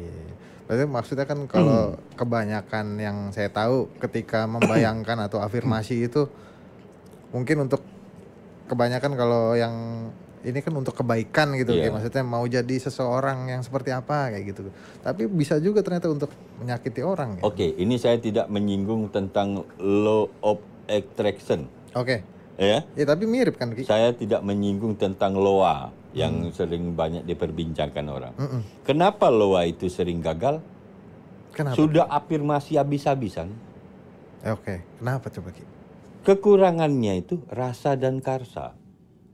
Speaker 2: Berarti maksudnya kan kalau kebanyakan yang saya tahu ketika membayangkan atau afirmasi itu mungkin untuk kebanyakan kalau yang ini kan untuk kebaikan gitu,
Speaker 1: Iya.
Speaker 2: kayak maksudnya mau jadi seseorang yang seperti apa kayak gitu. Tapi bisa juga ternyata untuk menyakiti orang ya.
Speaker 1: Oke, ini saya tidak menyinggung tentang law of attraction,
Speaker 2: Oke.
Speaker 1: ya.
Speaker 2: Ya tapi mirip kan Ki.
Speaker 1: Saya tidak menyinggung tentang loa yang sering banyak diperbincangkan orang. Kenapa loa itu sering gagal?
Speaker 2: Kenapa?
Speaker 1: Sudah afirmasi habis-habisan.
Speaker 2: Oke. Kenapa coba Ki?
Speaker 1: Kekurangannya itu rasa dan karsa.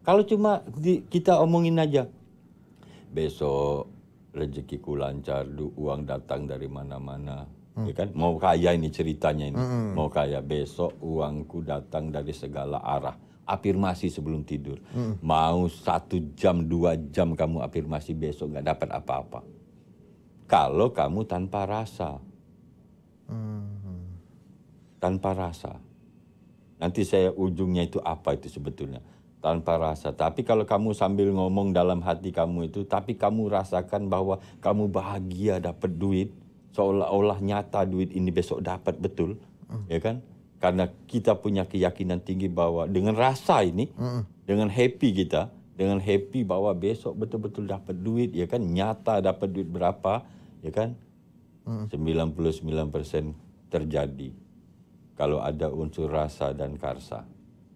Speaker 1: Kalau cuma kita omongin aja, besok rezekiku lancar, uang datang dari mana-mana, ya kan? Mau kaya ini ceritanya ini, mau kaya, besok uangku datang dari segala arah. Afirmasi sebelum tidur. Mau 1 jam, 2 jam kamu afirmasi, besok nggak dapat apa-apa. Kalau kamu tanpa rasa, tanpa rasa. Nanti saya ujungnya itu apa itu sebetulnya. Tanpa rasa. Tapi kalau kamu sambil ngomong dalam hati kamu itu, tapi kamu rasakan bahwa kamu bahagia dapat duit, seolah-olah nyata duit ini besok dapat betul, ya kan? Karena kita punya keyakinan tinggi bahwa dengan rasa ini, dengan happy kita, dengan happy bahwa besok betul-betul dapat duit, ya kan? Nyata dapat duit berapa, ya kan? 99% terjadi kalau ada unsur rasa dan karsa.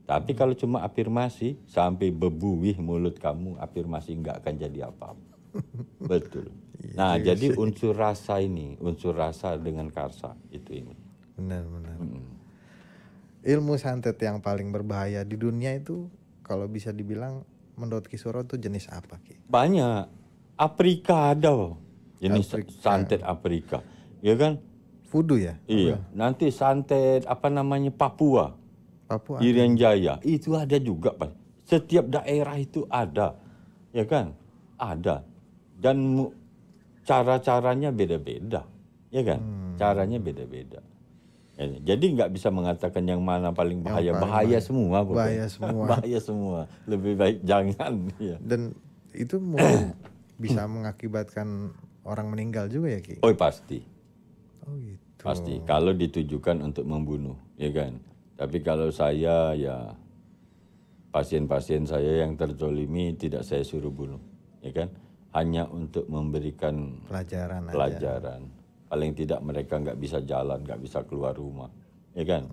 Speaker 1: Tapi kalau cuma afirmasi, sampai bebuih mulut kamu, afirmasi nggak akan jadi apa-apa. Betul. Nah, jadi unsur rasa ini, unsur rasa dengan karsa, itu ini.
Speaker 2: Benar-benar. Ilmu santet yang paling berbahaya di dunia itu, kalau bisa dibilang menurut Ki Suro itu jenis apa Ki?
Speaker 1: Banyak. Afrika ada loh. Jenis santet Afrika. Ya kan?
Speaker 2: Voodoo ya?
Speaker 1: Iya. Nanti santet apa namanya Papua.
Speaker 2: Papua.
Speaker 1: Irian Jaya, itu ada juga Pak. Setiap daerah itu ada, ya kan? Ada. Dan cara-caranya beda-beda, ya kan? Caranya beda-beda. Ya, jadi nggak bisa mengatakan yang mana paling bahaya. Bahaya semua, pokoknya.
Speaker 2: Bahaya semua.
Speaker 1: Bahaya semua. Lebih baik jangan. Ya.
Speaker 2: Dan itu mungkin bisa mengakibatkan orang meninggal juga ya Ki?
Speaker 1: Oh pasti.
Speaker 2: Oh gitu.
Speaker 1: Pasti. Kalau ditujukan untuk membunuh, ya kan? Tapi kalau saya ya pasien-pasien saya yang terzolimi tidak saya suruh bunuh, ya kan? Hanya untuk memberikan
Speaker 2: Pelajaran aja.
Speaker 1: pelajaran. Paling tidak mereka nggak bisa jalan, nggak bisa keluar rumah, ya kan?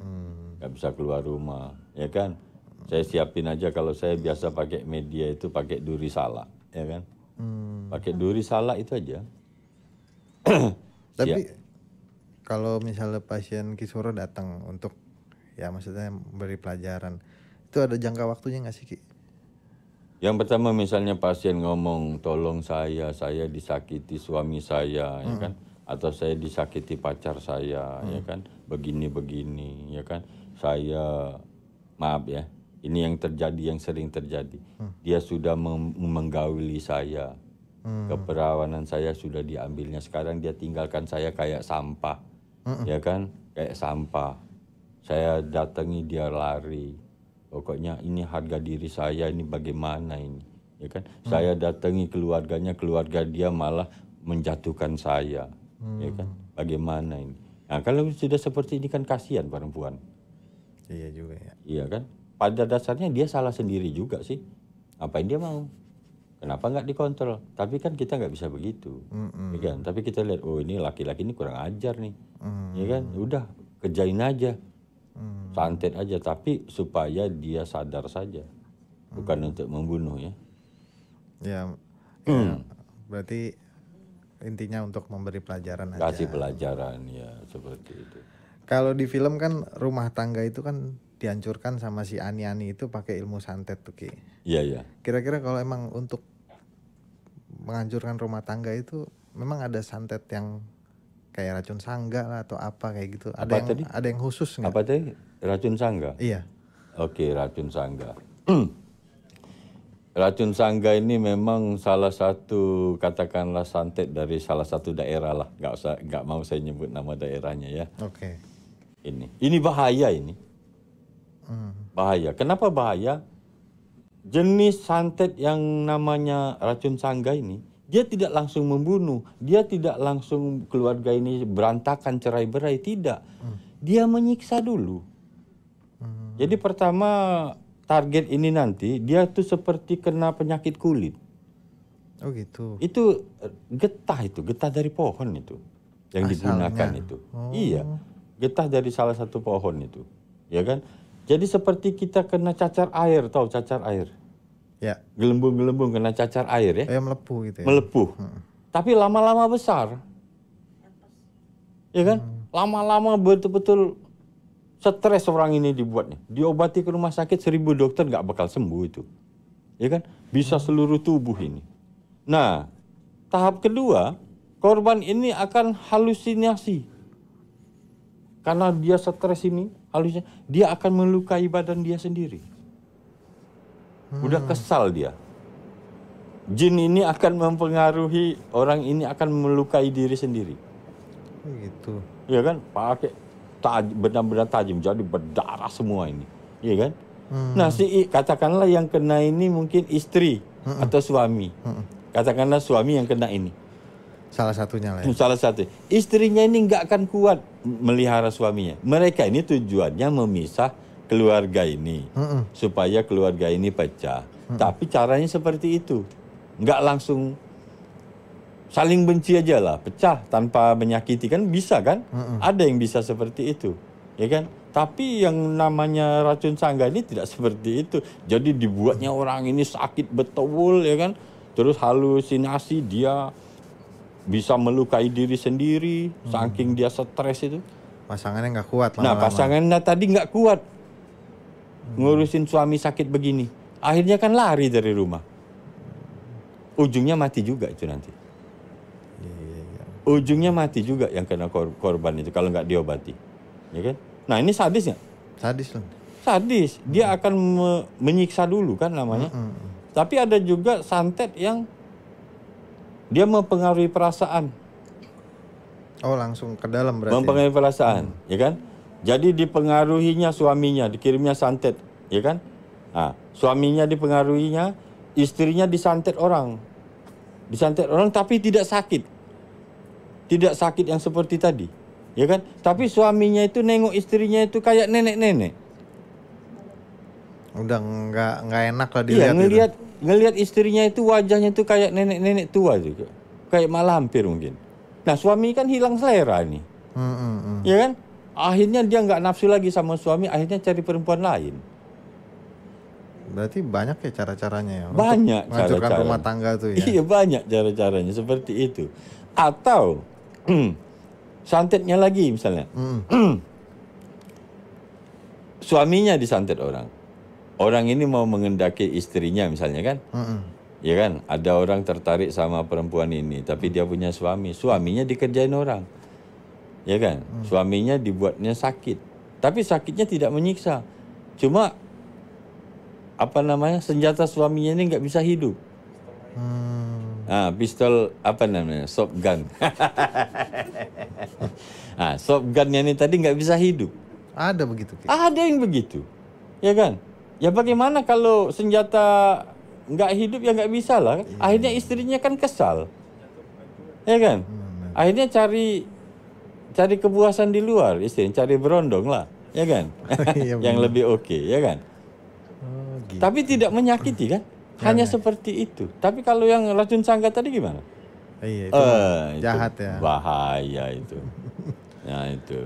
Speaker 1: Nggak bisa keluar rumah, ya kan? Saya siapin aja kalau saya biasa pakai media itu pakai duri salak, ya kan? Pakai duri salak itu aja.
Speaker 2: Tapi kalau misalnya pasien Ki Suro datang untuk ya maksudnya beri pelajaran, itu ada jangka waktunya nggak sih Ki?
Speaker 1: Yang pertama misalnya pasien ngomong, tolong saya disakiti suami saya, ya kan? Atau saya disakiti pacar saya, ya kan? Begini-begini, ya kan? Saya, maaf ya, ini yang terjadi, yang sering terjadi. Dia sudah menggauli saya, keperawanan saya sudah diambilnya. Sekarang dia tinggalkan saya kayak sampah, ya kan? Kayak sampah. Saya datangi dia lari. Pokoknya ini harga diri saya ini bagaimana ini, ya kan? Saya datangi keluarganya, keluarga dia malah menjatuhkan saya, ya kan? Bagaimana ini? Nah kalau sudah seperti ini kan kasihan perempuan.
Speaker 2: Iya juga ya.
Speaker 1: Iya kan? Pada dasarnya dia salah sendiri juga sih. Apain dia mau? Kenapa nggak dikontrol? Tapi kan kita nggak bisa begitu, ya kan? Tapi kita lihat, oh ini laki-laki ini kurang ajar nih, ya kan? Udah kerjain aja. Santet aja, tapi supaya dia sadar saja, bukan untuk membunuh ya.
Speaker 2: Ya, berarti intinya untuk memberi pelajaran aja.
Speaker 1: Kasih pelajaran ya, seperti itu.
Speaker 2: Kalau di film kan rumah tangga itu kan dihancurkan sama si Ani-Ani itu pakai ilmu santet tuh Ki.
Speaker 1: Iya ya.
Speaker 2: Kira-kira kalau emang untuk menghancurkan rumah tangga itu memang ada santet yang kayak racun sangga lah atau apa kayak gitu.
Speaker 1: Apa tadi?
Speaker 2: Ada yang khusus nggak?
Speaker 1: Apa tadi? Racun sangga?
Speaker 2: Iya.
Speaker 1: Oke, racun sangga. Racun sangga ini memang salah satu, katakanlah santet dari salah satu daerah lah. Nggak mau saya nyebut nama daerahnya ya.
Speaker 2: Oke.
Speaker 1: Ini bahaya ini. Bahaya. Kenapa bahaya? Jenis santet yang namanya racun sangga ini, dia tidak langsung membunuh, dia tidak langsung keluarga ini berantakan cerai-berai, tidak. Dia menyiksa dulu. Jadi pertama target ini nanti dia tuh seperti kena penyakit kulit.
Speaker 2: Oh gitu.
Speaker 1: Itu getah dari pohon itu yang
Speaker 2: Asalnya.
Speaker 1: digunakan itu.
Speaker 2: Oh.
Speaker 1: Iya, getah dari salah satu pohon itu, ya kan? Jadi seperti kita kena cacar air, tahu cacar air?
Speaker 2: Ya.
Speaker 1: Gelembung-gelembung kena cacar air ya?
Speaker 2: Melepuh gitu ya.
Speaker 1: Melepuh. Tapi lama-lama besar. Ya kan? Lama-lama betul-betul stres orang ini dibuatnya. Diobati ke rumah sakit 1000 dokter nggak bakal sembuh itu. Ya kan? Bisa seluruh tubuh ini. Nah, tahap kedua, korban ini akan halusinasi. Karena dia stres ini, dia akan melukai badan dia sendiri. Udah kesal dia. Jin ini akan mempengaruhi orang ini akan melukai diri sendiri.
Speaker 2: Gitu.
Speaker 1: Iya kan? Pakai benar-benar tajam, jadi berdarah semua ini. Iya kan? Nah, katakanlah yang kena ini mungkin istri atau suami. Katakanlah suami yang kena ini.
Speaker 2: Salah satunya lah ya.
Speaker 1: Salah satu. Istrinya ini nggak akan kuat melihara suaminya. Mereka ini tujuannya memisah keluarga ini. Supaya keluarga ini pecah. Tapi caranya seperti itu. Nggak langsung saling benci aja lah, pecah tanpa menyakiti, kan bisa kan? Ada yang bisa seperti itu, ya kan? Tapi yang namanya racun sangga ini tidak seperti itu. Jadi dibuatnya orang ini sakit betul, ya kan? Terus halusinasi, dia bisa melukai diri sendiri, saking dia stres itu.
Speaker 2: Pasangannya nggak kuat
Speaker 1: Nah,
Speaker 2: lama-lama.
Speaker 1: pasangannya tadi nggak kuat ngurusin suami sakit begini. Akhirnya kan lari dari rumah. Ujungnya mati juga itu nanti. Ujungnya mati juga yang kena korban itu kalau nggak diobati, ya kan? Nah, ini sadis nggak?
Speaker 2: Sadis loh.
Speaker 1: Sadis. Dia akan menyiksa dulu kan namanya. Tapi ada juga santet yang dia mempengaruhi perasaan.
Speaker 2: Oh, langsung ke dalam berarti.
Speaker 1: Mempengaruhi perasaan, ya kan? Jadi dipengaruhinya suaminya, dikirimnya santet, ya kan? Nah, suaminya dipengaruhinya, istrinya disantet orang. Disantet orang tapi tidak sakit. Tidak sakit yang seperti tadi, ya kan? Tapi suaminya itu nengok istrinya itu kayak nenek-nenek.
Speaker 2: Udah nggak enak lah
Speaker 1: Iya,
Speaker 2: dilihat.
Speaker 1: ngelihat istrinya itu wajahnya itu kayak nenek-nenek tua juga. Kayak malampir mungkin. Nah, suami kan hilang selera nih. Ya kan? Akhirnya dia nggak nafsu lagi sama suami, akhirnya cari perempuan lain.
Speaker 2: Berarti banyak ya cara-caranya ya.
Speaker 1: Banyak
Speaker 2: untuk menghancurkan
Speaker 1: cara-cara.
Speaker 2: rumah tangga tuh ya.
Speaker 1: Iya, banyak cara-caranya seperti itu. Atau santetnya lagi misalnya. Suaminya disantet orang. Orang ini mau mengendaki istrinya misalnya kan. Ya kan, ada orang tertarik sama perempuan ini, tapi dia punya suami. Suaminya dikerjain orang. Ya kan, suaminya dibuatnya sakit. Tapi sakitnya tidak menyiksa. Cuma apa namanya, senjata suaminya ini nggak bisa hidup. Pistol apa namanya, shotgun. Shotgunnya ini tadi nggak bisa hidup.
Speaker 2: Ada begitu.
Speaker 1: Ada yang begitu, ya kan? Ya bagaimana kalau senjata nggak hidup, ya nggak bisa lah. Akhirnya istrinya kan kesal, ya kan? Akhirnya cari kepuasan di luar, istrinya cari berondong lah, ya kan? Yang lebih oke, ya kan?
Speaker 2: Gitu.
Speaker 1: Tapi tidak menyakiti kan? Hanya seperti itu. Tapi kalau yang racun sangga tadi gimana?
Speaker 2: Iya, itu jahat
Speaker 1: itu
Speaker 2: ya.
Speaker 1: Bahaya itu. Nah itu.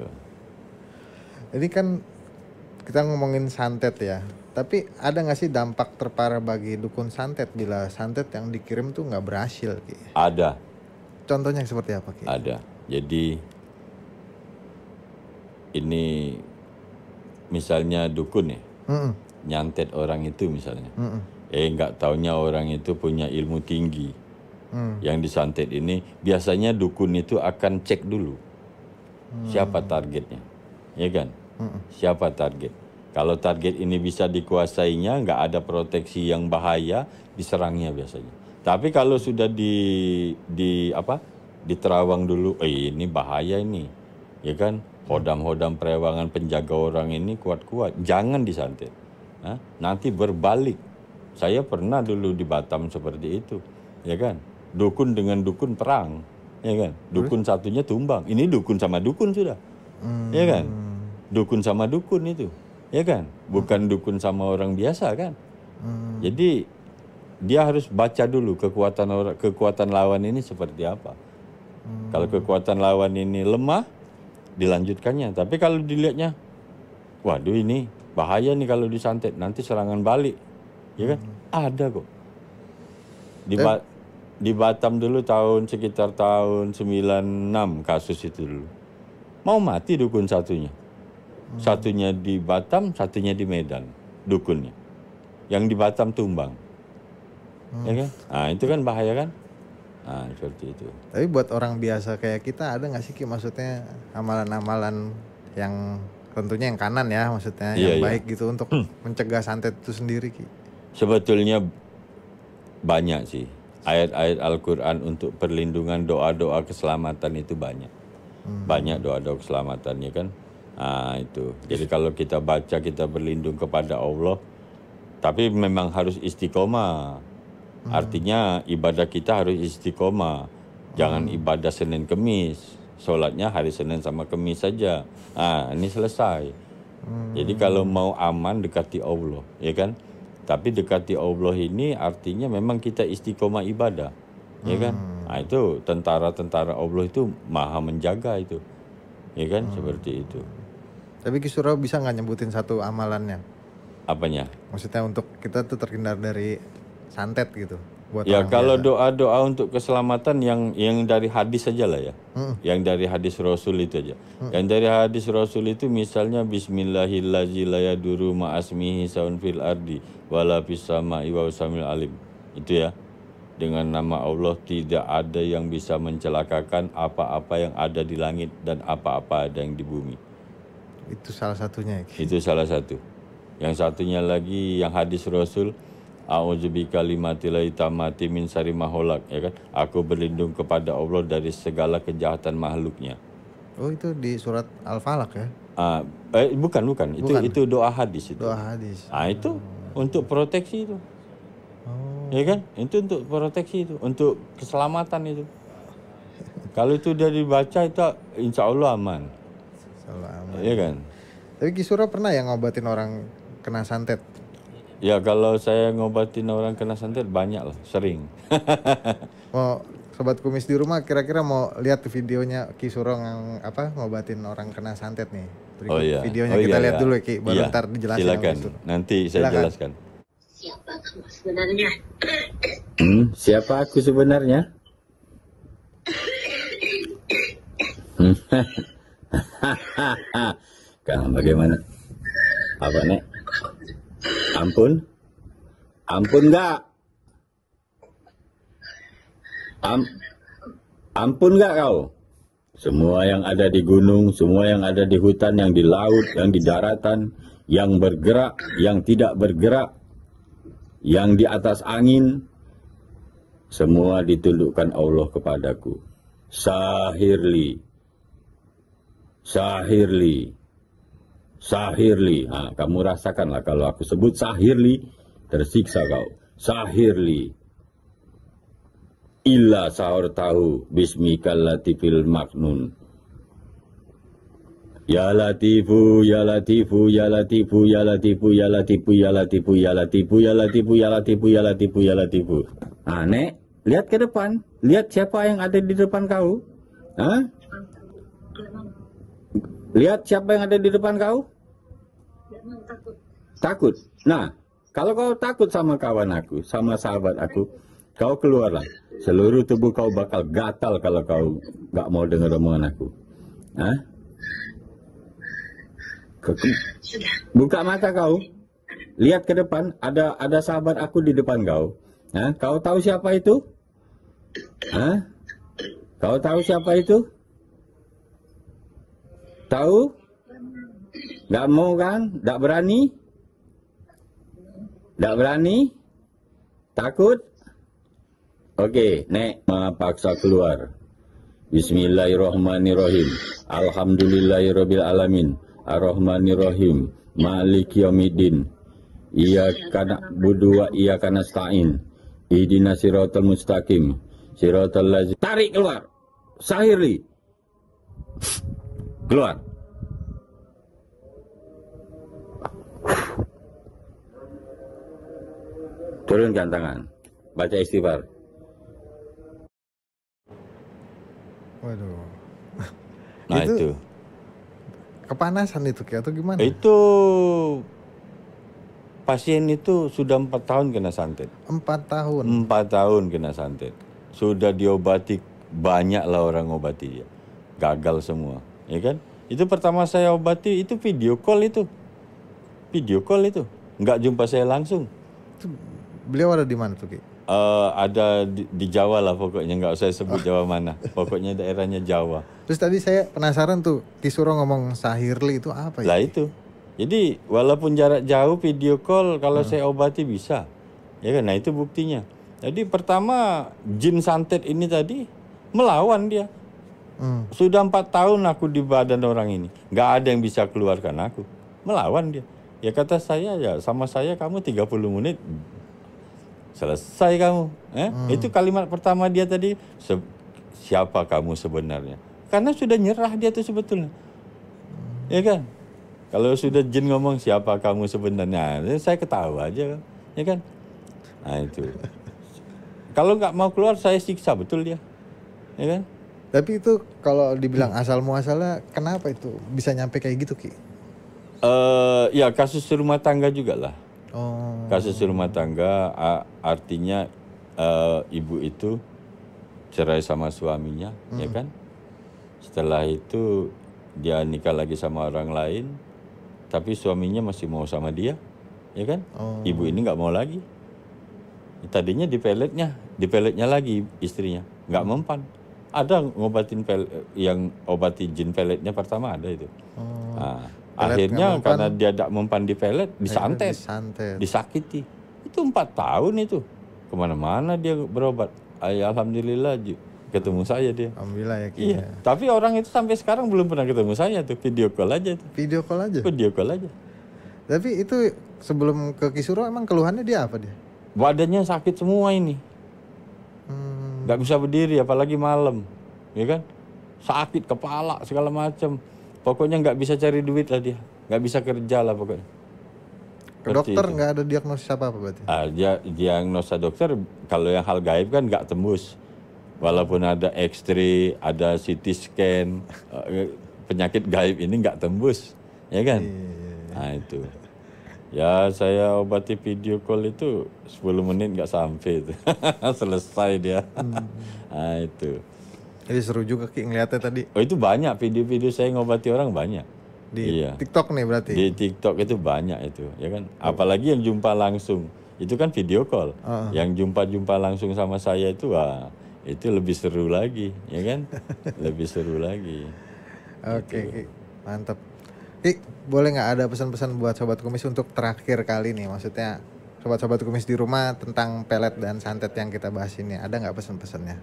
Speaker 2: Ini kan kita ngomongin santet ya. Tapi ada nggak sih dampak terparah bagi dukun santet bila santet yang dikirim tuh nggak berhasil? Ki?
Speaker 1: Ada.
Speaker 2: Contohnya seperti apa? Ki?
Speaker 1: Ada. Jadi ini misalnya dukun ya, nyantet orang itu misalnya. Nggak taunya orang itu punya ilmu tinggi. Yang disantet ini biasanya dukun itu akan cek dulu siapa targetnya, ya kan? Siapa target? Kalau target ini bisa dikuasainya, nggak ada proteksi yang bahaya, diserangnya biasanya. Tapi kalau sudah diterawang dulu, ini bahaya ini, ya kan? Hodam-hodam perewangan penjaga orang ini kuat-kuat, jangan disantet. Nanti berbalik. Saya pernah dulu di Batam seperti itu, ya kan? Dukun dengan dukun perang, ya kan? Dukun satunya tumbang. Ini dukun sama dukun sudah, ya kan? Dukun sama dukun itu. ya kan? Bukan dukun sama orang biasa kan? Jadi dia harus baca dulu kekuatan lawan ini seperti apa. Kalau kekuatan lawan ini lemah, dilanjutkannya. Tapi kalau dilihatnya, waduh ini bahaya nih kalau disantet, nanti serangan balik, ya kan? Ada kok. Di Batam dulu sekitar tahun 96 kasus itu dulu. Mau mati dukun satunya. Satunya di Batam, satunya di Medan, dukunnya. Yang di Batam tumbang. Ya kan? Nah, itu kan bahaya kan? Nah, seperti itu.
Speaker 2: Tapi buat orang biasa kayak kita ada nggak sih Ki, maksudnya amalan-amalan yang tentunya yang kanan ya, maksudnya yang baik gitu untuk mencegah santet itu sendiri Ki?
Speaker 1: Sebetulnya banyak sih. Ayat-ayat Al-Quran untuk perlindungan, doa-doa keselamatan itu banyak. Banyak doa-doa keselamatannya kan. Nah itu. Jadi kalau kita baca, kita berlindung kepada Allah. Tapi memang harus istiqomah. Artinya ibadah kita harus istiqomah. Jangan ibadah Senin Kemis. Sholatnya hari Senin sama Kemis saja. Nah ini selesai. Jadi kalau mau aman dekati Allah, ya kan? Tapi dekati Allah ini artinya memang kita istiqomah ibadah, ya kan? Nah itu tentara-tentara Allah itu maha menjaga itu, ya kan? Seperti itu.
Speaker 2: Tapi Ki Suro bisa nggak nyebutin satu amalannya?
Speaker 1: Apanya?
Speaker 2: Maksudnya untuk kita tuh terhindar dari santet gitu. Buat
Speaker 1: Ya
Speaker 2: orang
Speaker 1: kalau
Speaker 2: biasa.
Speaker 1: doa-doa untuk keselamatan yang dari hadis saja lah ya. Yang dari hadis Rasul itu aja. Yang dari hadis Rasul itu misalnya Bismillahirrahmanirrahim ma'asmihi saun fil ardi wala fis sama'i wa samil alim. Itu ya. Dengan nama Allah tidak ada yang bisa mencelakakan apa-apa yang ada di langit dan apa-apa ada yang di bumi.
Speaker 2: Itu salah satunya.
Speaker 1: Itu salah satu. Yang satunya lagi yang hadis Rasul, a'udzubika limatillahi tamati min syarri ma khalaq, ya kan? Aku berlindung kepada Allah dari segala kejahatan makhluknya.
Speaker 2: Oh itu di surat Al-Falaq ya?
Speaker 1: Bukan. Itu doa hadis itu.
Speaker 2: Doa hadis.
Speaker 1: Itu untuk proteksi itu. Ya kan? Itu untuk proteksi itu, untuk keselamatan itu. Kalau itu udah dibaca itu insya Allah aman.
Speaker 2: Selalu aman.
Speaker 1: Iya kan?
Speaker 2: Tapi Ki Suro pernah ya ngobatin orang kena santet?
Speaker 1: Ya kalau saya ngobatin orang kena santet banyak lah, sering.
Speaker 2: Mau Sobat Kumis di rumah kira-kira mau lihat videonya Ki Suro yang ngobatin orang kena santet nih. Berikut videonya kita lihat dulu ya Ki, baru ntar dijelasin.
Speaker 1: Silakan, nanti saya jelaskan.
Speaker 3: Siapa kamu sebenarnya?
Speaker 1: Siapa aku sebenarnya? Kamu bagaimana? Apa nek? Ampun? Ampun enggak? Ampun enggak kau? Semua yang ada di gunung, semua yang ada di hutan, yang di laut, yang di daratan, yang bergerak, yang tidak bergerak, yang di atas angin, semua ditundukkan Allah kepadaku. Sahirli, sahirli, sahirli. Nah, kamu rasakanlah kalau aku sebut sahirli, tersiksa kau. Sahirli. Illa sahur tahu bismikal latifil maknun. Ya latifu, ya latifu, ya latifu, ya latifu, ya latifu, ya latifu, ya latifu, ya latifu, ya latifu, ya latifu, ya latifu. Nah, nek, lihat ke depan. Lihat siapa yang ada di depan kau. Hah? Lihat siapa yang ada di depan kau. Takut. Nah, kalau kau takut sama kawan aku, sama sahabat aku, kau keluarlah. Seluruh tubuh kau bakal gatal kalau kau gak mau dengar omongan aku. Hah? Buka mata kau. Lihat ke depan, ada sahabat aku di depan kau. Hah? Kau tahu siapa itu? Hah? Kau tahu siapa itu? Tahu? Gak mau kan? Gak berani? Gak berani? Takut? Oke, nek, paksa keluar. Bismillahirrahmanirrahim. Alhamdulillahirabbil alamin. Ar-Rahmanirrahim. Maliki yaumiddin. Iyyaka na'budu wa iyyaka nasta'in. Ihdinas siratal mustaqim. Siratal ladzina. Tarik keluar. Sahirli. Keluar. Turunkan tangan. Baca istighfar.
Speaker 2: Waduh.
Speaker 1: Nah itu.
Speaker 2: Kepanasan itu Ki atau gimana?
Speaker 1: Itu pasien itu sudah 4 tahun kena santet.
Speaker 2: 4 tahun.
Speaker 1: 4 tahun kena santet. Sudah diobati, banyak lah orang obati dia. Gagal semua, ya kan? Itu pertama saya obati itu video call itu. Video call itu. Nggak jumpa saya langsung.
Speaker 2: Beliau ada di mana tuh Ki?
Speaker 1: Ada di Jawa lah pokoknya, nggak usah sebut Jawa mana. Pokoknya daerahnya Jawa.
Speaker 2: Terus tadi saya penasaran tuh, Ki Suro ngomong Sahirli itu apa ya?
Speaker 1: Lah itu. Jadi walaupun jarak jauh video call kalau saya obati bisa. Ya kan? Nah itu buktinya. Jadi pertama jin santet ini tadi melawan dia. Sudah 4 tahun aku di badan orang ini. Nggak ada yang bisa keluarkan aku. Melawan dia. Ya kata saya ya sama saya kamu 30 menit selesai kamu. Itu kalimat pertama dia tadi. Siapa kamu sebenarnya? Karena sudah nyerah dia tuh sebetulnya. Ya kan? Kalau sudah jin ngomong siapa kamu sebenarnya, saya ketawa aja, ya kan? Nah itu. Kalau nggak mau keluar saya siksa betul dia, ya kan?
Speaker 2: Tapi itu kalau dibilang asal muasalnya, kenapa itu bisa nyampe kayak gitu Ki?
Speaker 1: Ya kasus rumah tangga juga lah.
Speaker 2: Oh.
Speaker 1: Kasus rumah tangga artinya ibu itu cerai sama suaminya, ya kan? Setelah itu dia nikah lagi sama orang lain. Tapi suaminya masih mau sama dia, ya kan? Ibu ini nggak mau lagi. Tadinya dipeletnya lagi istrinya, nggak mempan. Ada ngobatin yang obati jin peletnya pertama ada itu. Nah, akhirnya karena dia tidak mempan di pelet, disantet, disakiti. Itu 4 tahun itu, kemana-mana dia berobat. Alhamdulillah ketemu saya dia.
Speaker 2: Alhamdulillah ya Ki.
Speaker 1: Iya. Tapi orang itu sampai sekarang belum pernah ketemu saya tuh, video call aja tuh.
Speaker 2: Video call aja?
Speaker 1: Video call aja.
Speaker 2: Tapi itu sebelum ke Ki Suro emang keluhannya dia apa dia?
Speaker 1: Badannya sakit semua ini. Nggak bisa berdiri apalagi malam. Ya kan? Sakit kepala segala macam. Pokoknya nggak bisa cari duit lah dia. Nggak bisa kerja lah pokoknya.
Speaker 2: Ke dokter nggak ada diagnosis apa berarti?
Speaker 1: Diagnosa dokter kalau yang hal gaib kan nggak tembus. Walaupun ada X-ray, ada CT scan, penyakit gaib ini nggak tembus, ya kan? Nah itu. Ya saya obati video call itu 10 menit nggak sampai itu. Selesai dia. Nah itu.
Speaker 2: Jadi seru juga Ki ngeliatnya tadi.
Speaker 1: Oh itu banyak video-video saya ngobati orang banyak.
Speaker 2: Di TikTok nih berarti?
Speaker 1: Di TikTok itu banyak itu, ya kan? Apalagi yang jumpa langsung, itu kan video call. Yang jumpa langsung sama saya itu itu lebih seru lagi, ya kan? Lebih seru lagi.
Speaker 2: Oke, Ki. Mantap. Ki, boleh nggak ada pesan-pesan buat Sobat Kumis untuk terakhir kali nih? Maksudnya Sobat-Sobat Kumis di rumah tentang pelet dan santet yang kita bahas ini. Ada nggak pesan-pesannya?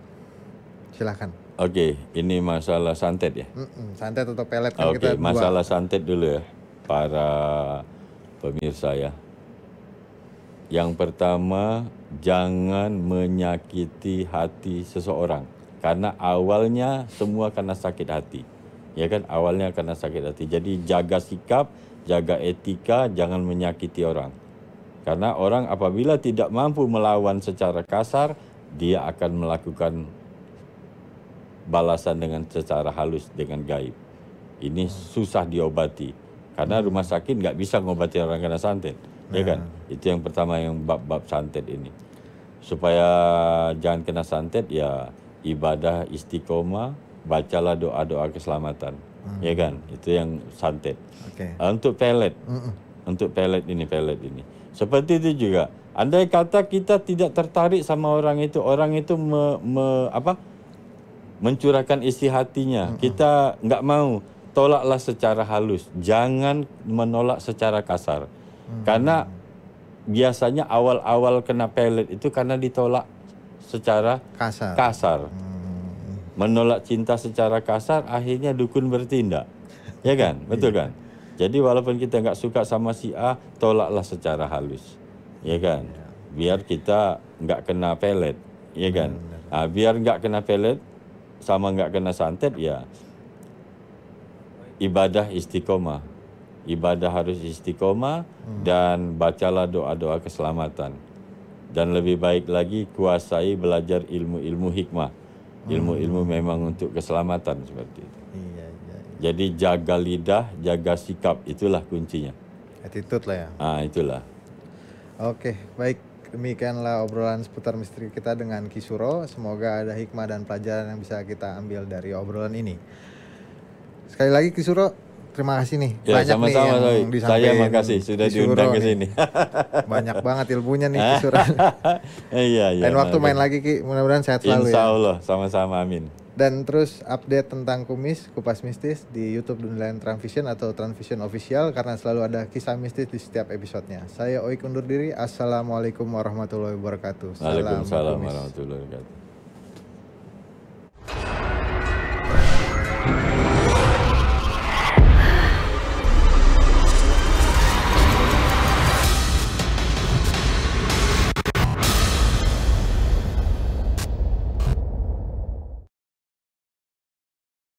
Speaker 2: Silahkan.
Speaker 1: Oke, ini masalah santet ya?
Speaker 2: Santet atau pelet kan kita
Speaker 1: masalah santet dulu ya, para pemirsa ya. Yang pertama, jangan menyakiti hati seseorang. Karena awalnya semua karena sakit hati. Ya kan, awalnya karena sakit hati. Jadi jaga sikap, jaga etika, jangan menyakiti orang. Karena orang apabila tidak mampu melawan secara kasar, dia akan melakukan balasan dengan secara halus, dengan gaib. Ini susah diobati. Karena rumah sakit nggak bisa ngobati orang kena santet. Ya kan? Itu yang pertama yang bab-bab santet ini. Supaya jangan kena santet ya ibadah istiqomah, bacalah doa-doa keselamatan. Ya kan? Itu yang santet. Untuk pelet. Untuk pelet ini. Seperti itu juga. Andai kata kita tidak tertarik sama orang itu mencurahkan isi hatinya. Kita nggak mau, tolaklah secara halus. Jangan menolak secara kasar. Karena biasanya awal-awal kena pelet itu karena ditolak secara kasar. Menolak cinta secara kasar, akhirnya dukun bertindak. Ya kan? Betul kan? Jadi walaupun kita nggak suka sama si A, tolaklah secara halus. Ya kan? Biar kita nggak kena pelet. Ya kan? Nah, biar nggak kena pelet, sama nggak kena santet, ya ibadah istiqomah. Ibadah harus istiqomah dan bacalah doa-doa keselamatan. Dan lebih baik lagi kuasai belajar ilmu-ilmu hikmah. Ilmu-ilmu memang untuk keselamatan seperti itu.
Speaker 2: Iya.
Speaker 1: Jadi jaga lidah, jaga sikap, itulah kuncinya.
Speaker 2: Attitude lah ya.
Speaker 1: Itulah.
Speaker 2: Oke, baik. Demikianlah obrolan seputar misteri kita dengan Ki Suro. Semoga ada hikmah dan pelajaran yang bisa kita ambil dari obrolan ini. Sekali lagi Ki Suro, terima kasih nih.
Speaker 1: Ya,
Speaker 2: Banyak nih
Speaker 1: sama-sama,
Speaker 2: yang
Speaker 1: Soy.
Speaker 2: disampaikan
Speaker 1: Saya makasih sudah
Speaker 2: Ki Suro
Speaker 1: diundang ke
Speaker 2: nih.
Speaker 1: sini.
Speaker 2: Banyak banget ilmunya nih Ki Suro.
Speaker 1: Iya.
Speaker 2: Lain waktu main lagi Ki, mudah-mudahan sehat selalu
Speaker 1: Insya
Speaker 2: ya.
Speaker 1: Allah, sama-sama, amin.
Speaker 2: Dan terus update tentang kumis, kupas mistis di YouTube Dunlain Transvision atau Transvision Official karena selalu ada kisah mistis di setiap episodenya. Saya Oik undur diri. Assalamualaikum warahmatullahi wabarakatuh. Salam
Speaker 1: Waalaikumsalam
Speaker 2: kumis.
Speaker 1: warahmatullahi wabarakatuh.